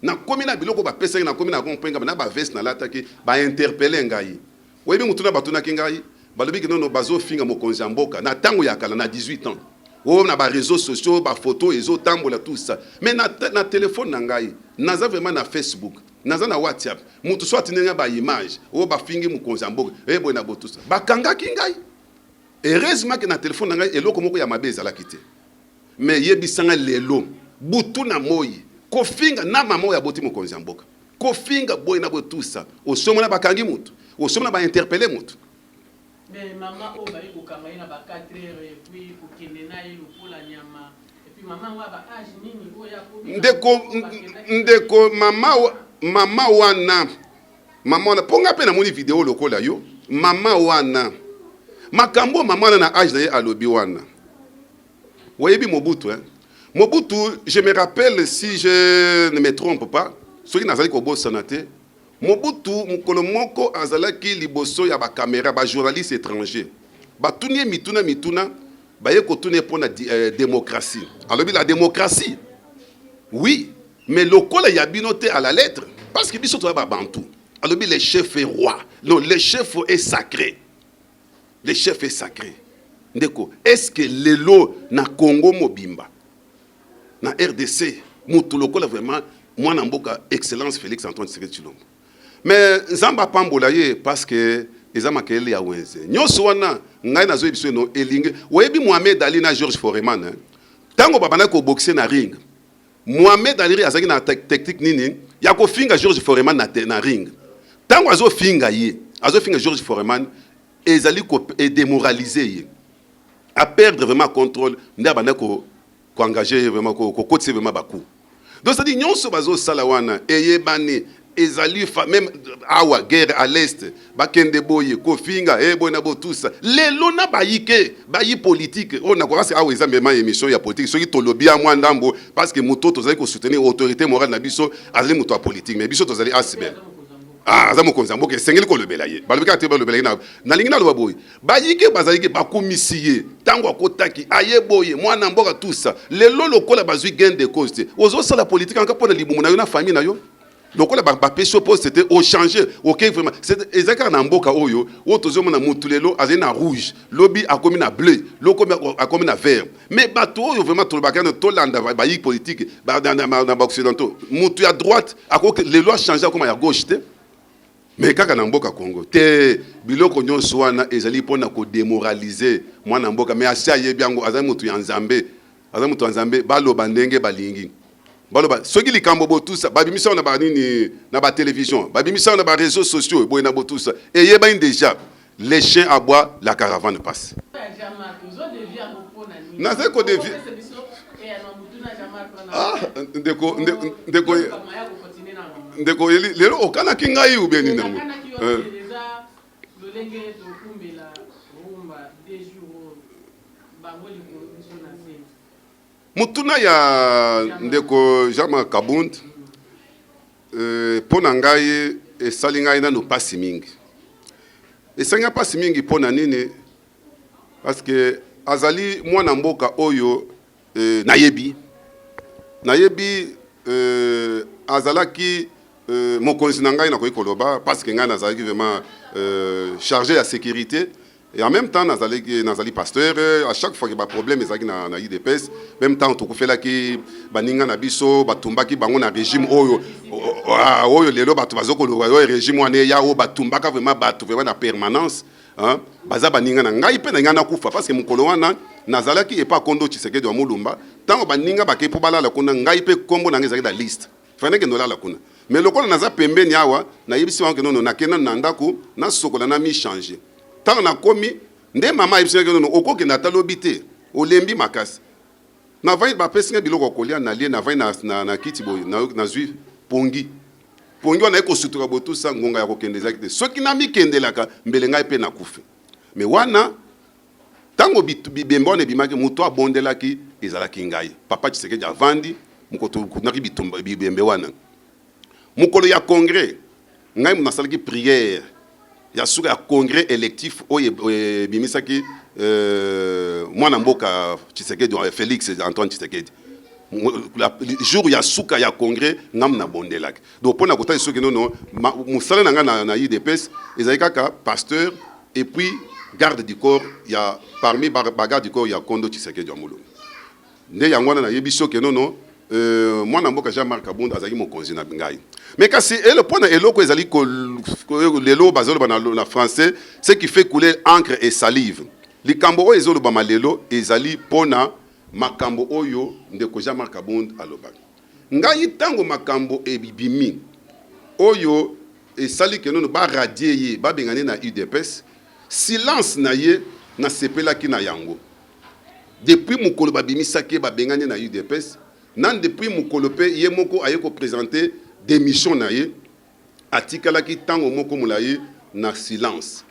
Na komi na biloko ba pesa na komi na kompenga na ba veste na lataki ba interpeller ngai. Webi mutuna batuna kingai, balobi ke no bazo finga mokonzi mboka na tango ya kala na 18 ans. Oh, na ba réseaux sociaux, ba photos, ils tambola tout ça. Mais na téléphone nangai, naza vraiment na Facebook, naza na WhatsApp. Mutu soit tinenga ba image, oh ba fingi mu konzambo, boy na tout ça. Ba kanga kingai. Heureusement que na téléphone nangai eloko moko ya mabeza la kité. Mais yebisanga lelo, butu na moyi, ko finga na mama ya boti mu konzambo. Ko finga boy na tout ça. O somo na ba kangi mutu, o somo na ba interpeller mutu. Mais maman o bali ko kanga ina ba 4 heures et puis ko kende na ye pour la nyama et puis maman wa ba âge nini o ya ko mama wana ponga pe na moni vidéo lokola yo mama wana makambo mama na âge na ye alobi wana wayebi Mobutu Mobutu, je me rappelle, si je ne me trompe pas, ceux qui n'azali ko bosana te Mobutu mukolo moko azalaki liboso ya ba caméra ba journaliste étranger ba tunie mituna ba ye ko tunie pona démocratie. Alors la démocratie oui, mais lokola ya binoté à la lettre parce que biso to ba bantu. Alors le chef est roi. Non, le chef est sacré. Le chef est sacré. Ndeko, est-ce que lelo na Congo mobimba na RDC mutu lokola vraiment moi na mboka excellence Félix Antoine Tshisekedi Tshilombo. Mais Zamba Pambola ye parce que ezama kele ya wenze. Nyoso wana ngai nazo ebiso no elinge. Webi Mohamed Ali na Georges Foreman. Tango babana ko boxer na ring. Mohamed Ali azaki na technique nini ya ko finga Georges Foreman na ring. Tango azo finga Georges Foreman ezali ko démoraliser ye. À perdre vraiment contrôle ndabana ko engager vraiment ko kotse vraiment baku. Donc ça dit nyonso bazo salawana eyebani ezali même awa guerre à l'est bakende boye kofinga boyna bo tout ça lelo na bayi politique on a quoi c'est awa ezambe ma émission ya politique soki tolobi a mwandambo parce que moto tozali ko soutenir autorité morale na biso azali moto a politique mais biso tozali asibel azamu konzambo ke sengeli ko lebela ye balobika te ba lebela na lingina lo boye bayike bazali ke bakomisiye tango akotaki aye boye mwana mboka tout ça lelo lokola bazui gain de cause ozo sala politique encore pour libumu na yo na famille na yo. Donc on a péché poste c'était au changer OK vraiment c'est exactement na mboka oyo otozo na mutulelo azena rouge lobby a comme na bleu loko a comme na vert mais bato oyo vraiment to bakana to landa ba politique ba na occidentaux mutu à droite a que les lois changer comme à gauche te mais kaka na mboka Congo te biloko nyonso wana ezali pona ko démoraliser mwana mboka mais asia yebiango azamu mutu ya nzambe balo bandenge balingi baloba soki likambo bo tout ça babimisa na ba nini na ba télévision babimisa na ba réseaux sociaux boy na bo tout ça et yeba déjà les chiens aboient la caravane passe na c'est ko devient ndeko lelo okana kingai ou bien ni nango Mutuna ya ndeko Jama Kabund pona ngai esali ngai na no pasi mingi. Esanga pasi mingi pona nini parce que azali mwana mboka oyo nayebi azalaki mokonzi na ngai na koyi koloba parce que ngai nazalaki vraiment chargé ya sécurité. Et en même temps, nazali pasteur, à chaque fois qu'il y a un problème, il y a un IDPS. En même temps, on fait que baninga na biso, batumbaki bango na régime oyo lelo batu bazoko le régime wana ya o batumbaka vraiment na permanence, hein. Baza baninga na ngai pe na ngana kufa parce que mukolo wana nazalaki et pas kondo Tshisekedi wa Mulumba. Tant baninga baké po balala kuna ngai pe kombo na ngezaki da liste. Fane ke ndola la kuna. Mais lokola naza pembeni awa na yebisi wanke nono na kena na ndako na sokola na mi changer. Tant na komi nde mama ibisenge no okoke na talobité olembi makasi na vai ba pesinga biloko kolia na lie na vai na kiti boy na zui pongi pongi na eko sutura botu sa ngonga ya kokendeza kite soki na mikendelaka mbele ngai pe na kufe mais wana tango bembone bimaki muto abondelaki ezalaki ngai papa Tshisekedi avandi mukoto kunaki bitumba bibembe wana mukolo ya congrès ngai munasalaki prière ya suka ya congrès électif oye bimisaki mwana mboka Tshisekedi Félix Antoine Tshisekedi jour ya suka ya congrès ngam na bondelaki donc pona kota soki nono musala nanga na UDPS ezali kaka pasteur et puis garde du corps ya parmi garde du corps ya Kondo Tshisekedi Amolo nde yango na yebi soki nono mwana mboka Jean-Marc Kabunda azali mokonzi na ngai mais kasi le point eloko ezali ko lelo bazolo na français ce qui fait couler encre et salive likambo oyo ezolo ba malelo ezali pona makambo oyo ndeko Jean-Marc Kabunda aloba ngai tango makambo ebibimi oyo esali ke nono ba radier ye ba bengane na UDPS silence na ye na sepelaki na yango depuis mukolo babimisaki ba bengane na UDPS nan depuis mukolo pe ye moko ayeko présenter démission na ye atikalaki tango moko mulaye na silence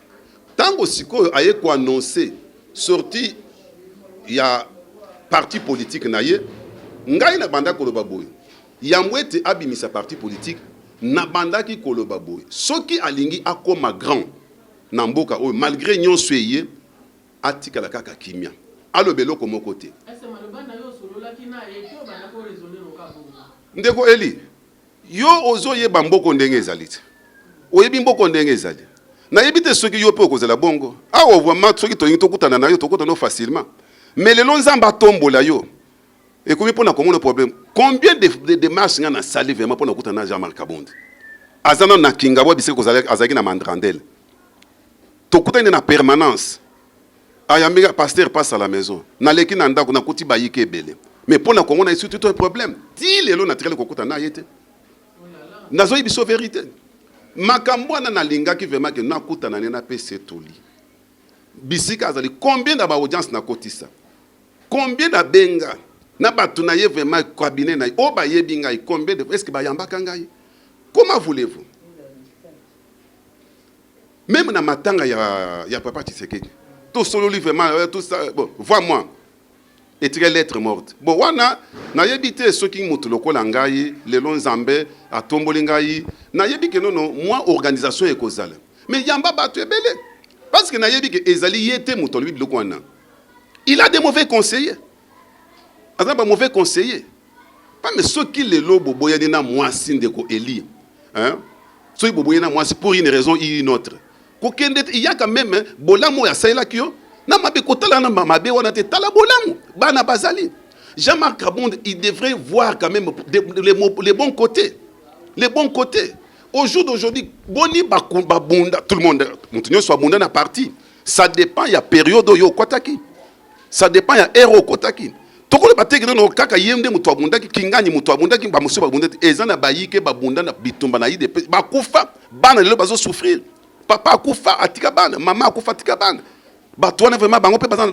tango sikoyo ayeko annoncer sorti ya parti politique na ye ngai na banda koloba boy yambwete abimisa parti politique na bandaki koloba boy soki alingi akoma grand na mboka oyo malgré nyonso ye atikala kaka kimia alobelo komo côté ndeko Eli yo ozo yeba mboko ndenge ezali oyebi mboko ndenge ezali na yebite soki yo pe okozela bongo awo vraiment soki toyingi tokutana na yo tokutana facilement mais le nzamba tombola yo et comme pour na le problème combien de démarches nga na sali vraiment pour na kutana Jean-Marc Kabunda azana na kingabo bise kozala azaki na mandrandel tokutana na permanence ayambika pasteur passe à la maison na leki na ndako na kuti bayike ebele mais pour na Congo na surtout un problème ti lelo na tirele kokutana yete nazo biso vérité makambo na lingaki vraiment que na kutana na PC toli bisika azali combien d'aba audience na kotisa combien na benga na batu na ye vraiment cabinet na o ba yebi ngai combien de est-ce que ba yambaka ngai comment voulez-vous même na matanga ya papa Tshisekedi tout solo lui vraiment tout ça bon vois-moi étirer lettre morte bon wana na yebite soki mutu lokola ngai lelo nzambe atomboli ngai na yebi ke nono moi organisation ekozala mais yamba batu ebele parce que na yebi ke ezali yete mutu lui biloko wana il a des mauvais conseillers azaba mauvais conseillers pas mais soki lelo boboyani na mwasi ndeko Eli hein soki boboyani na mwasi pour une raison ou une autre kokende il y a quand même bolamo ya saila kio na mabe kotala na mabe wana te tala bolamu bana bazali Jean-Marc Kabunda il devrait voir quand même les bons côtés les bons côtés au jour d'aujourd'hui boni babunda tout le monde mutunyo soit bunda na parti ça dépend il y a période yo kotaki ça dépend il y a héros kotaki tokole bateki no kaka yende mutu abundaki kingani mutu abundaki ba musu babunda ezana bayike babunda na bitumba na ide bakufa bana lelo bazo souffrir papa akufa atika bana mama akufa atika bana bato wana vraiment bango pe bazana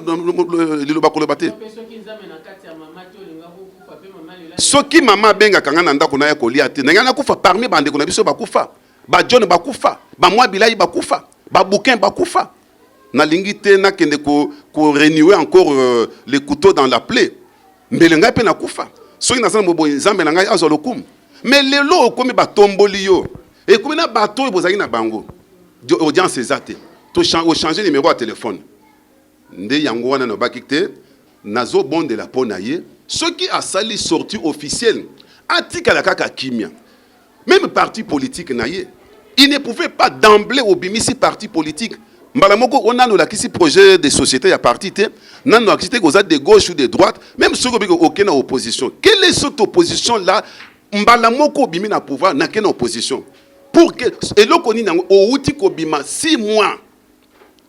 lelo bakolo bate soki mama benga kanga na ndako na ya kolia te ngana kufa parmi bande ko na biso bakufa ba John bakufa ba mwa bilai bakufa ba bouquin bakufa na lingite na kende ko renouer encore les couteaux dans la plaie mbelenga pe na kufa soki na sana mobo nzambe na ngai azolokum mais lelo komi batomboli yo et komi na bato bozaki na bango audience ezate to changer numéro à téléphone nde yango wana no bakite nazo bonde la pona ye ce qui a sali sortie officielle atika la kaka kimia même parti politique na ye il ne pouvait pas d'emblée obimisi parti politique mbala moko on a no la kisi projet de société ya parti te nan no activité goza de gauche ou de droite même ceux qui aucune opposition quelle est cette opposition là mbala moko obimi na pouvoir na quelle opposition pour que eloko ni nango outi kobima 6 mois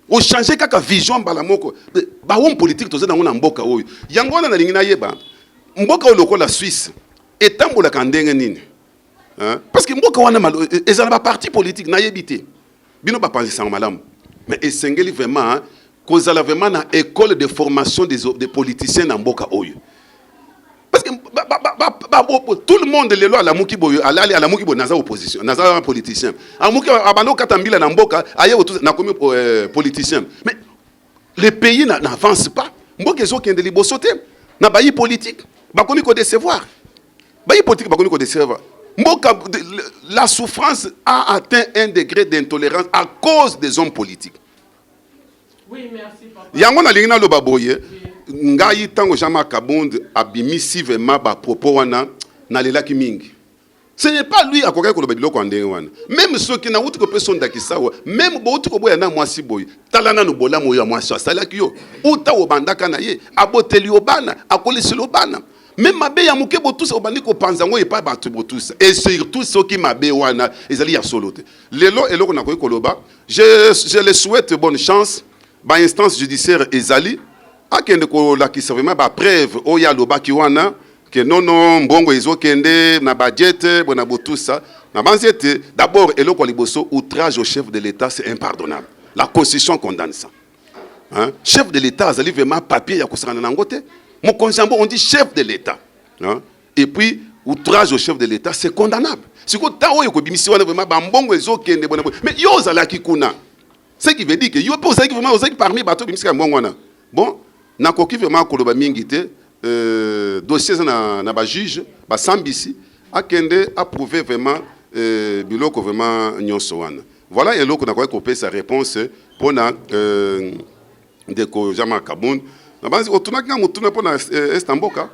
o changer kaka vision mbala moko ba homme politique toza nango na mboka oyo yango na lingi na yeba mboka oyo lokola Suisse etambola kandenge nini hein parce que mboka wana ezala ba parti politique na yebité bino ba penser sans malamu mais esengeli vraiment kozala vraiment na école de formation des politiciens na mboka oyo parce que tout le monde les lois à la mukibo à la mukibo naza opposition naza politicien à mukibo abando katambila na mboka aye autour na comme politicien mais le pays n'avance pas mboka ezo kende liboso te na bayi politique bakomi ko décevoir bayi politique bakomi ko décevoir mboka la souffrance a atteint un degré d'intolérance à cause des hommes politiques. Oui, merci papa. Yango na lingina lo baboye ngai tango jama kabund abimisi vraiment ba propos wana na lelaki mingi. Ce n'est pas lui akoka ko lo biloko ndenge wana. Même ceux qui na wuti ko person dakisawa, même bo wuti ko boya na mwasi boy. Talana no bola mo ya mwasi asalaki yo. Uta obandaka na ye, aboteli obana, akolisi lobana. Même mabe ya muke botus obandi ko panzango e pa batu botus. Et surtout ceux qui mabe wana ezali ya solote. Lelo eloko na ko koloba, je les souhaite bonne chance. Ba instance judiciaire ezali akende ko lakisa vraiment ba preuve oya loba ki wana que non mbongo ezokende na budget bona botusa na banzete d'abord eloko liboso outrage au chef de l'État c'est impardonnable. La constitution condamne ça. Hein? Chef de l'État azali vraiment papier ya kosana na ngote. Mon konzambo on dit chef de l'État. Hein? Et puis outrage au chef de l'État c'est condamnable. Siko ta oyo ko bimisi wana vraiment ba mbongo ezokende bona mais yo zalaki kuna. Ce qui veut dire que yo posez vraiment aux parmi bateau bimisi ka mbongo wana. Bon, na koki vraiment koloba mingi te dossier na ba juge ba sambisi akende approuver vraiment biloko vraiment nyonso wana. Voilà eloko na ko kopesa sa réponse pona ndeko jama kabund. Na banzi otunaki na mutuna pona estamboka.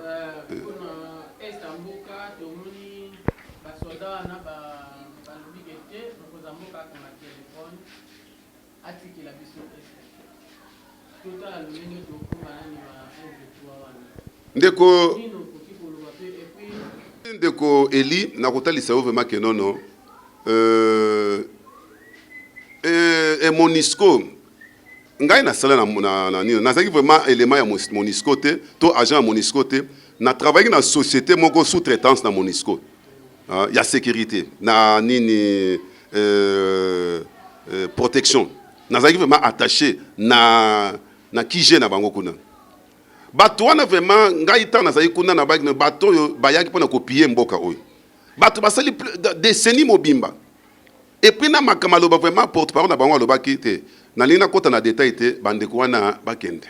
Ndeko Eli na kotalisa vraiment que non Monisco ngai na sala na nino nazaki vraiment élément ya Monisco te to agent ya Monisco te na travailler na société moko sous-traitance na Monisco ya sécurité na nini protection nazaki vraiment attaché na kije na bango kuna bato wana vraiment ngai ta nazali kuna na bagi na bato yo bayaki pona copier mboka oyo bato basali décennies mobimba et puis na makamalo vraiment porte-parole na bango alobaki te na lina kota na détail te bandeko wana bakende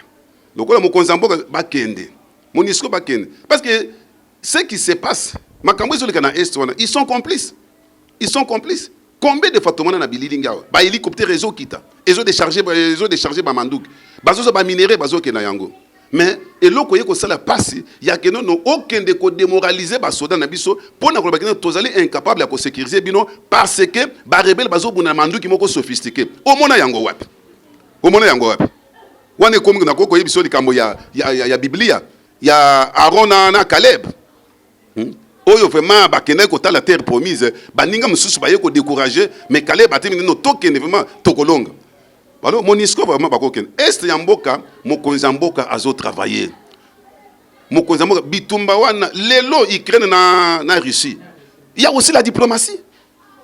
lokola mokonza mboka bakende Monisco bakende parce que ce qui se passe makambo ezo leka na est wana ils sont complices combien de fois tomona na bililinga ba hélicoptère ezo kita ezo décharger ba manduki bazo ba minerai bazo ke na yango. Mais eloko yeko sala pasi ya que non aucun ko démoraliser ba soda na biso pona ko ba kena tozali incapable ya ko sécuriser bino parce que ba rebelle bazo buna manduki moko sophistiqué omona yango wapi wane komi na koko yebiso likambo ya Biblia ya Aaron na Caleb oyo vraiment ba kena ko tala terre promise baninga mususu ba yeko décourager mais Caleb atemi no tokene vraiment tokolonga. Alors, Monisco vraiment bakoken. Est ya mboka mokonzi mboka azo travailler. Mokonzi mboka bitumba wana lelo Ukraine na Russie. Il y a aussi la diplomatie.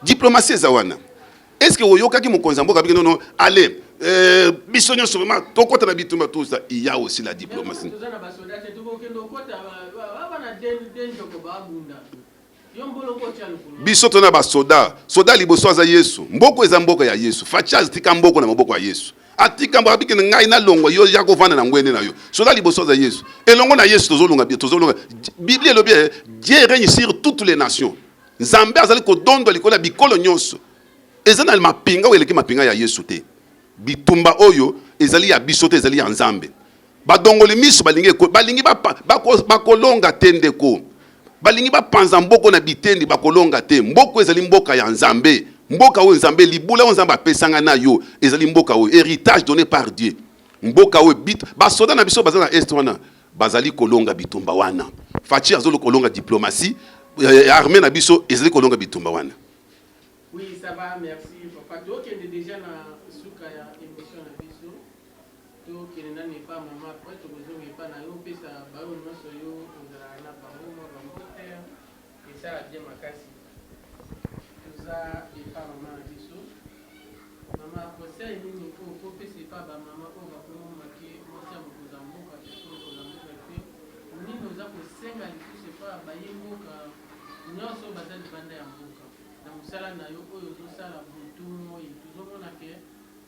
Diplomatie za wana. Est-ce que oyoka ki mokonzi mboka bino non allez bisonyo vraiment tokota na bitumba tout ça il y a aussi la diplomatie. Bisoto na ba soda liboso za Yesu mboko eza mboka ya Yesu fachaz tika mboko na maboko ya Yesu atika mbo abiki ngai na longo yo ya kovana na ngwene na yo soda liboso za Yesu elongo na Yesu tozolonga Biblia lobi Dieu règne sur toutes les nations Nzambe azali ko dondo likola bikolo nyonso ezana mapinga weleki mapinga ya Yesu te bitumba oyo ezali ya bisoto ezali ya Nzambe badongoli miso balingi bakolonga tendeko balingi bapanza mboko na bitendi bakolonga te mboko ezali mboka ya Nzambe mboka oyo Nzambe libula oyo Nzambe apesanga na yo ezali mboka oyo héritage donné par Dieu mboka oyo bit basoda na biso bazana est wana bazali kolonga bitumba wana fachi azolo kolonga diplomatie armée na biso ezali kolonga bitumba wana. Oui, ça va, merci papa. Donc il est déjà na suka ya émission na biso donc il n'est pas maman après tu besoin pas na yo pesa ba yo nyonso yo ozala na bango et ça a bien makasi tout ça et pas maman biso maman conseil nini ko pesa pas ba maman ko va ko maki mosia mkozambo ka ko zambo pe nini oza ko senga lisu c'est pas ba yengo nyonso baza libanda ya mboka na mosala na yo oyo ozosala butu moi tozomona ke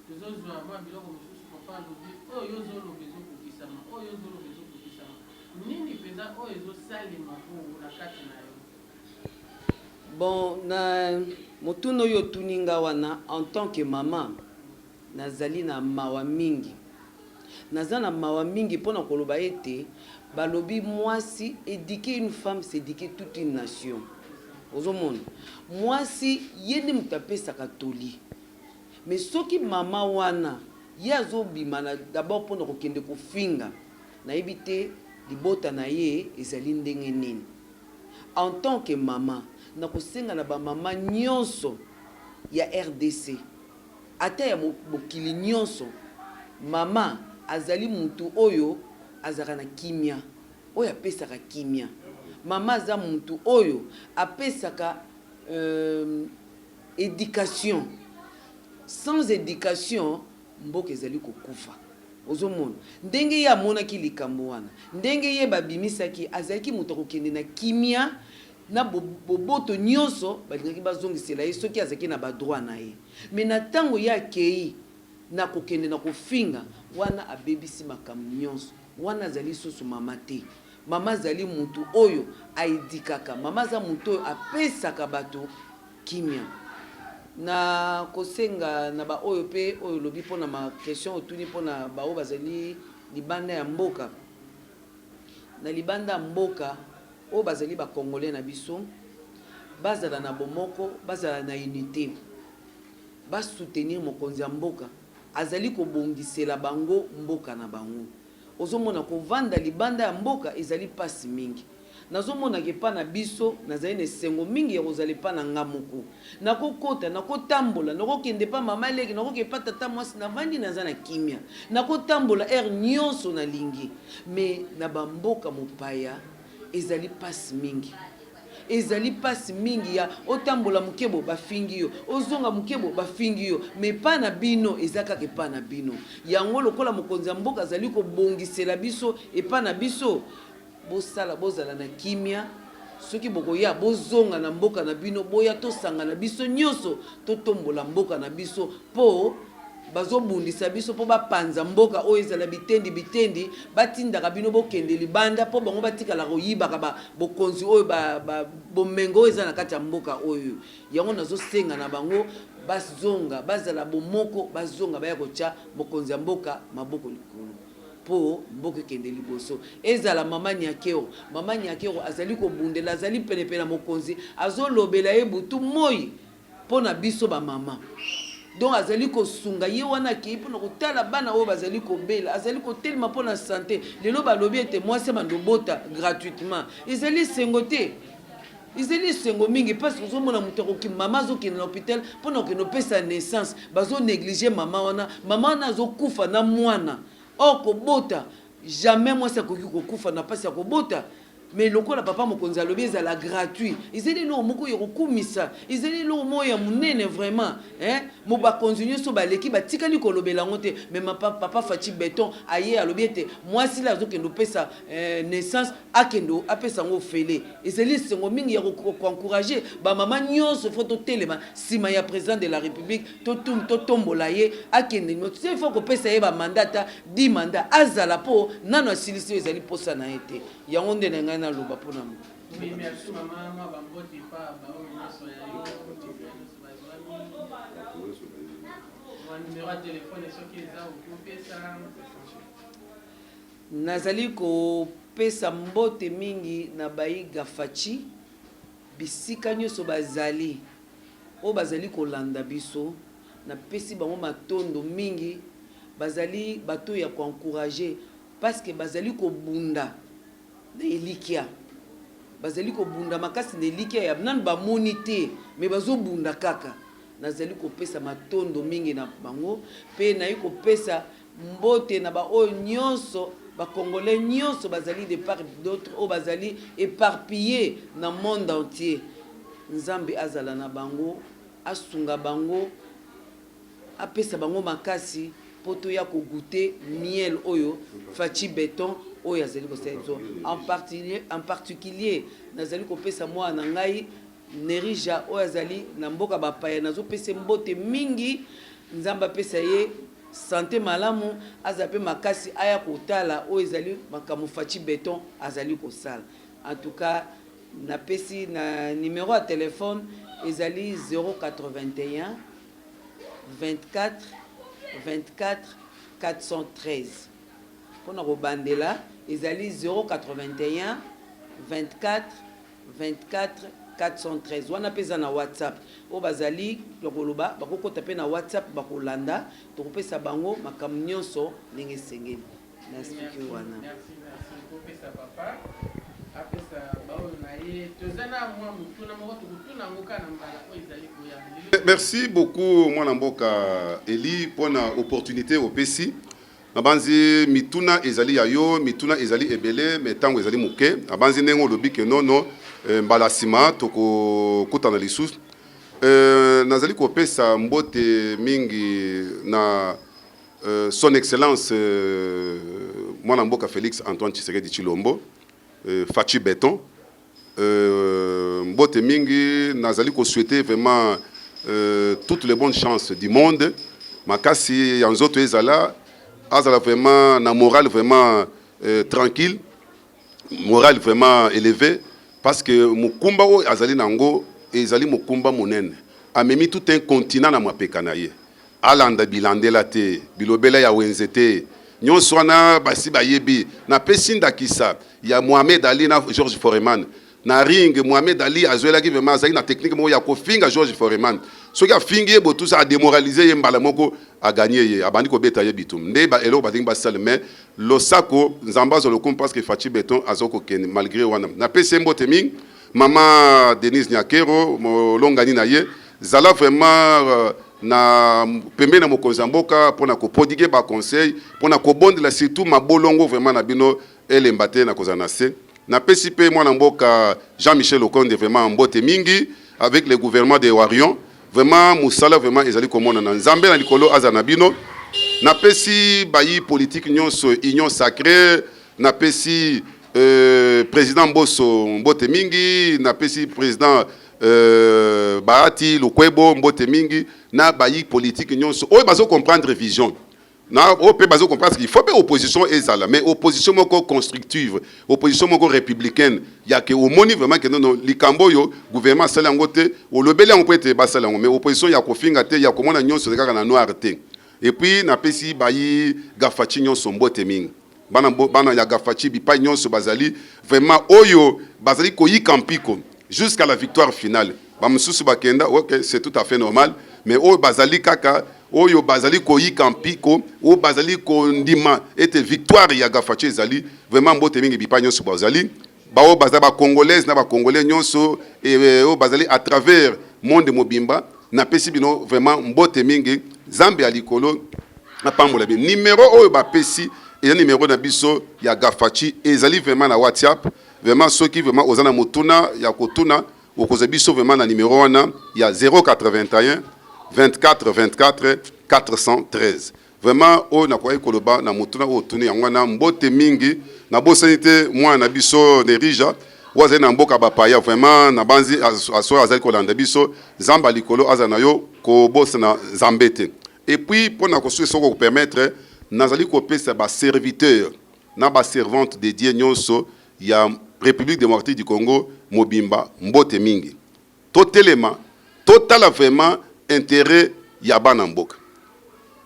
tozozwa mwa biloko mosusu papa alobi oyo ozoloba ezokokisama oyo ozoloba ezokokisama nini mpenza oyo ezosalema bongo na kati na yo? Bon, na motuna oyo tuninga wana en tant que maman nazali na mawa mingi, naza na mawa mingi mpona koloba ete balobi mwasi éduquer une femme c'est éduquer toute une nation. Ozomona mwasi ye nde moto apesaka toli, mais soki mama wana ye azobima d'abord mpona kokende kofinga nayebi te libota na ye ezali ndenge nini. En tant que mama nakosenga na bamama nyonso ya RDC ata ya mokili nyonso, mama azali mutu oyo azaka na kimia, oyo apesaka kimia. Mama aza mutu oyo apesaka éducation. Sans éducation mboka ezali kokufa. Ozomona ndenge ya monaki likambo wana, ndenge ye babimisaki azalaki mutu kokende na kimia na boboto nyonso balingaki bazongisela ye soki azalaki na badroit na ye. Mais na tango ya kei na kokende na kofinga wana abebisi makambo nyonso, wana azali susu mama te. Mama azali mutu oyo aidikaka, mama za mutu oyo apesaka bato kimia. Na kosenga na ba oyo pe oyo lobi pona ma question otuni pona ba oyo bazali libanda ya mboka. Na libanda ya mboka oyo bazali ba congolais na biso bazala na bomoko, bazala na unité, ba soutenir mokonzi ya mboka azali kobongisela bango mboka na bango. Ozomona kovanda libanda ya mboka ezali pasi mingi. Nazomona ke pa na biso nazali na sengo mingi ya kozali pa na ngamuku. Nakokota, nakotambola, nakokende pa mama leki, nakokepa tata mwasi navandi naza na kimia. Nakotambola nyonso na lingi. Mais na bamboka mopaya ezali pasi mingi. Ezali pasi mingi ya otambola mukebo bafingi yo, ozonga mukebo bafingi yo, mais pa na bino ezaka ke pa na bino. Yango lokola mokonzi ya mboka azali ko bongisela biso e pa na biso bosala bozala na kimia. Soki bokoya bozonga na mboka na bino boya tosanga na biso nyonso totombola mboka na biso po bazobundisa biso po bapanza mboka oyo ezala bitendi batindaka bino bokende libanda po bango batikala koyibaka bokonzi oyo bomengo oyo eza na kati ya mboka oyo. Yango nazosenga na bango bazonga bazala bomoko, bazonga baya kotia mokonzi ya mboka maboko likolo po mboka kende liboso. Ezala mama Nyakero azali kobundela, azali penepena mokonzi azolobela ye butu moi po na biso ba mama. Donc azali kosunga ye wana ki po na kotala bana oyo bazali kobela, azali kotelema po na santé. Lelo balobi ete mwasi bandobota gratuitement. Ezali sengo te. Ezali sengo mingi parce que ozomona mutu akoki mama azokende na hôpital po na kokende opesa naissance, bazo négliger mama wana azokufa na mwana. Or kobota jamais mwasi akoki kokufa na pasi ya kobota. Mais lokola papa mokonzi alobi ezala gratuit. Ezali lo moko yokumisa, ezali lo moya munene vraiment, mo bakonzi nyonso baleki batikali kolobela ngote. Mais papa Fachi Beton aye alobi ete mwasi la azokendo pesa naissance akendo apesa ngo fele. Ezali sengo mingi ya encourager ba mama nyonso faut telema sima ya président de la République to tombola ye akende no il faut ko pesa ye ba mandata 10 mandats azala po nano asilisi ezali posa na ete. Yango ndene na loba pona mo. Oui, merci maman, moi bamboti pa ba o nyonso ya yo. Mon numéro de téléphone soki eza okopesa. Nazali ko pesa mbote mingi na Baiga Fachi bisika nyonso bazali o bazali kolanda biso na pesi bango matondo mingi bazali bato ya ko encourager parce que bazali ko bunda na elikia, bazali ko bunda makasi na elikia ya nan ba monité mais bazo bunda kaka. Nazali ko pesa matondo mingi na bango pe na yiko pesa mbote na ba o nyonso ba congolais nyonso bazali de part d'autres o bazali éparpillés na monde entier. Nzambe azala na bango, asunga bango, apesa bango makasi poto ya ko goûter miel oyo Fachi Beton oyo azali kosala biso en particulier nazali kopesa mwana na ngai Nerija oyo azali na mboka bapaya nazopesa mbote mingi nzambe apesa ye santé malamu aza pe makasi aya kotala oyo ezali makambo Fachi Beton azali kosala. En tout cas napesi na numéro ya téléphone ezali 081 24 24 413 pona kobandela ezali 081 24 24 413 wana pesa na WhatsApp o bazali lokoloba bakokota pe na WhatsApp bakolanda tokopesa bango makambo nyonso ndenge esengeli. Merci wana. Merci kopesa papa apesa bao na ye tozana mwa mutuna moko tukutuna ngoka na mbala o ezali koya. Merci beaucoup mwana mboka Eli pona opportunité opesi abanzi mituna ezali ya yo mituna ezali ebele metango ezali muke abanzi nengo lobi ke nono mbala sima toko kutana lisusu nazali kopesa mbote mingi na son excellence mwana mboka Félix Antoine Tshisekedi Tshilombo Fachi Beton mbote mingi nazali ko souhaiter vraiment toutes les bonnes chances du monde makasi ya nzoto ezala azala vraiment na morale vraiment tranquille morale vraiment élevée parce que mukumba o azali nango ezali mukumba monene amemi tout un continent na mapeka na ye alanda bilandela te bilobela ya wenzete nyonso wana basi bayebi na pesinda kisa ya Mohamed Ali na George Foreman na ring Mohamed Ali azwelaki vraiment azali na technique moko ya kofinga George Foreman soki afingi ye botusa a démoraliser ye mbala moko a gagner ye abandi ko beta ye bitum nde ba elo batingi ba sale mais losako nzamba zo lokum parce que Fachi Beton azoko ken malgré wana na pese mbote ming maman Denise Nyakero molongani na ye zala vraiment na pembe na mokonzi mboka pona ko prodiguer ba conseil pona ko bondela surtout mabolongo vraiment na bino elembate na kozana se na pesi pe mwana mboka Jean-Michel Okonde vraiment mbote mingi avec le gouvernement de Warion vraiment musala vraiment ezali komona na nzambe na likolo azana bino na pesi bayi politique nyonso union sacrée na pesi président Mboso mbote mingi na pesi président Bahati Lukwebo mbote mingi na bayi politique nyonso oyo bazo comprendre vision na ope bazo comprendre qu'il faut pas opposition ezala mais opposition moko constructive opposition moko républicaine ya ke omoni vraiment que non likambo yo gouvernement sala ngote o lobeli on peut être basala mais opposition ya kofinga te ya komona nyonso kaka na noir te et puis na pesi bayi gafachi nyonso mbote mingi bana ya gafachi bipa nyonso bazali vraiment oyo bazali ko yikampiko jusqu'à la victoire finale ba mususu bakenda OK c'est tout à fait normal mais oyo bazali kaka oyo bazali ko yikampiko o bazali ko ndima ete victoire ya gafachi ezali vraiment mbote mingi bipa nyonso bazali bao bazali ba congolaise na ba congolais nyonso et o bazali à travers monde mobimba na pesi bino vraiment mbote mingi zambe ya likolo na pambola bi numéro oyo ba pesi et numéro na biso ya gafachi ezali vraiment na WhatsApp vraiment ceux qui vraiment ozana motuna ya kotuna okoza biso vraiment na numéro wana ya 081 24 24 413 vraiment o na kwa koloba na motuna o tuni yango na mbote mingi na bosanité moi na biso Nerija waze na mboka bapaya vraiment na banzi aso azali kolanda biso zamba likolo azana yo ko bosa na zambete et puis pour na kosu soko permettre nazali ko pesa ba serviteur na ba servante dédié nyonso ya République démocratique du Congo mobimba mbote mingi totelema total vraiment intérêt ya bana mboka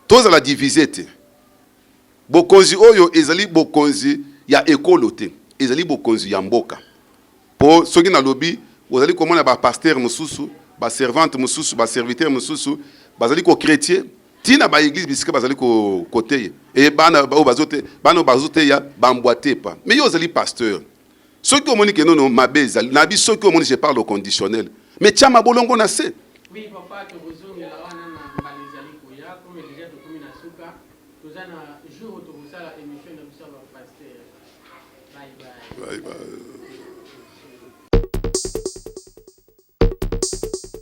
toza la diviser te bokonzi oyo ezali bokonzi ya ekolo te ezali bokonzi ya mboka po soki na lobi ozali komona ba pasteur mususu ba servante mususu ba serviteur mususu bazali ko chrétien tina ba église bisika bazali ko côté et bana ba bazote ya bambwate pa mais yo ozali pasteur soki omoni ke nono mabeza na bi soki omoni je parle au conditionnel mais tiama bolongo na se. Oui, papa, tu as comme déjà tu as suka, tu as un jour où tu as l'émission de pasteur. Bye bye. Bye bye.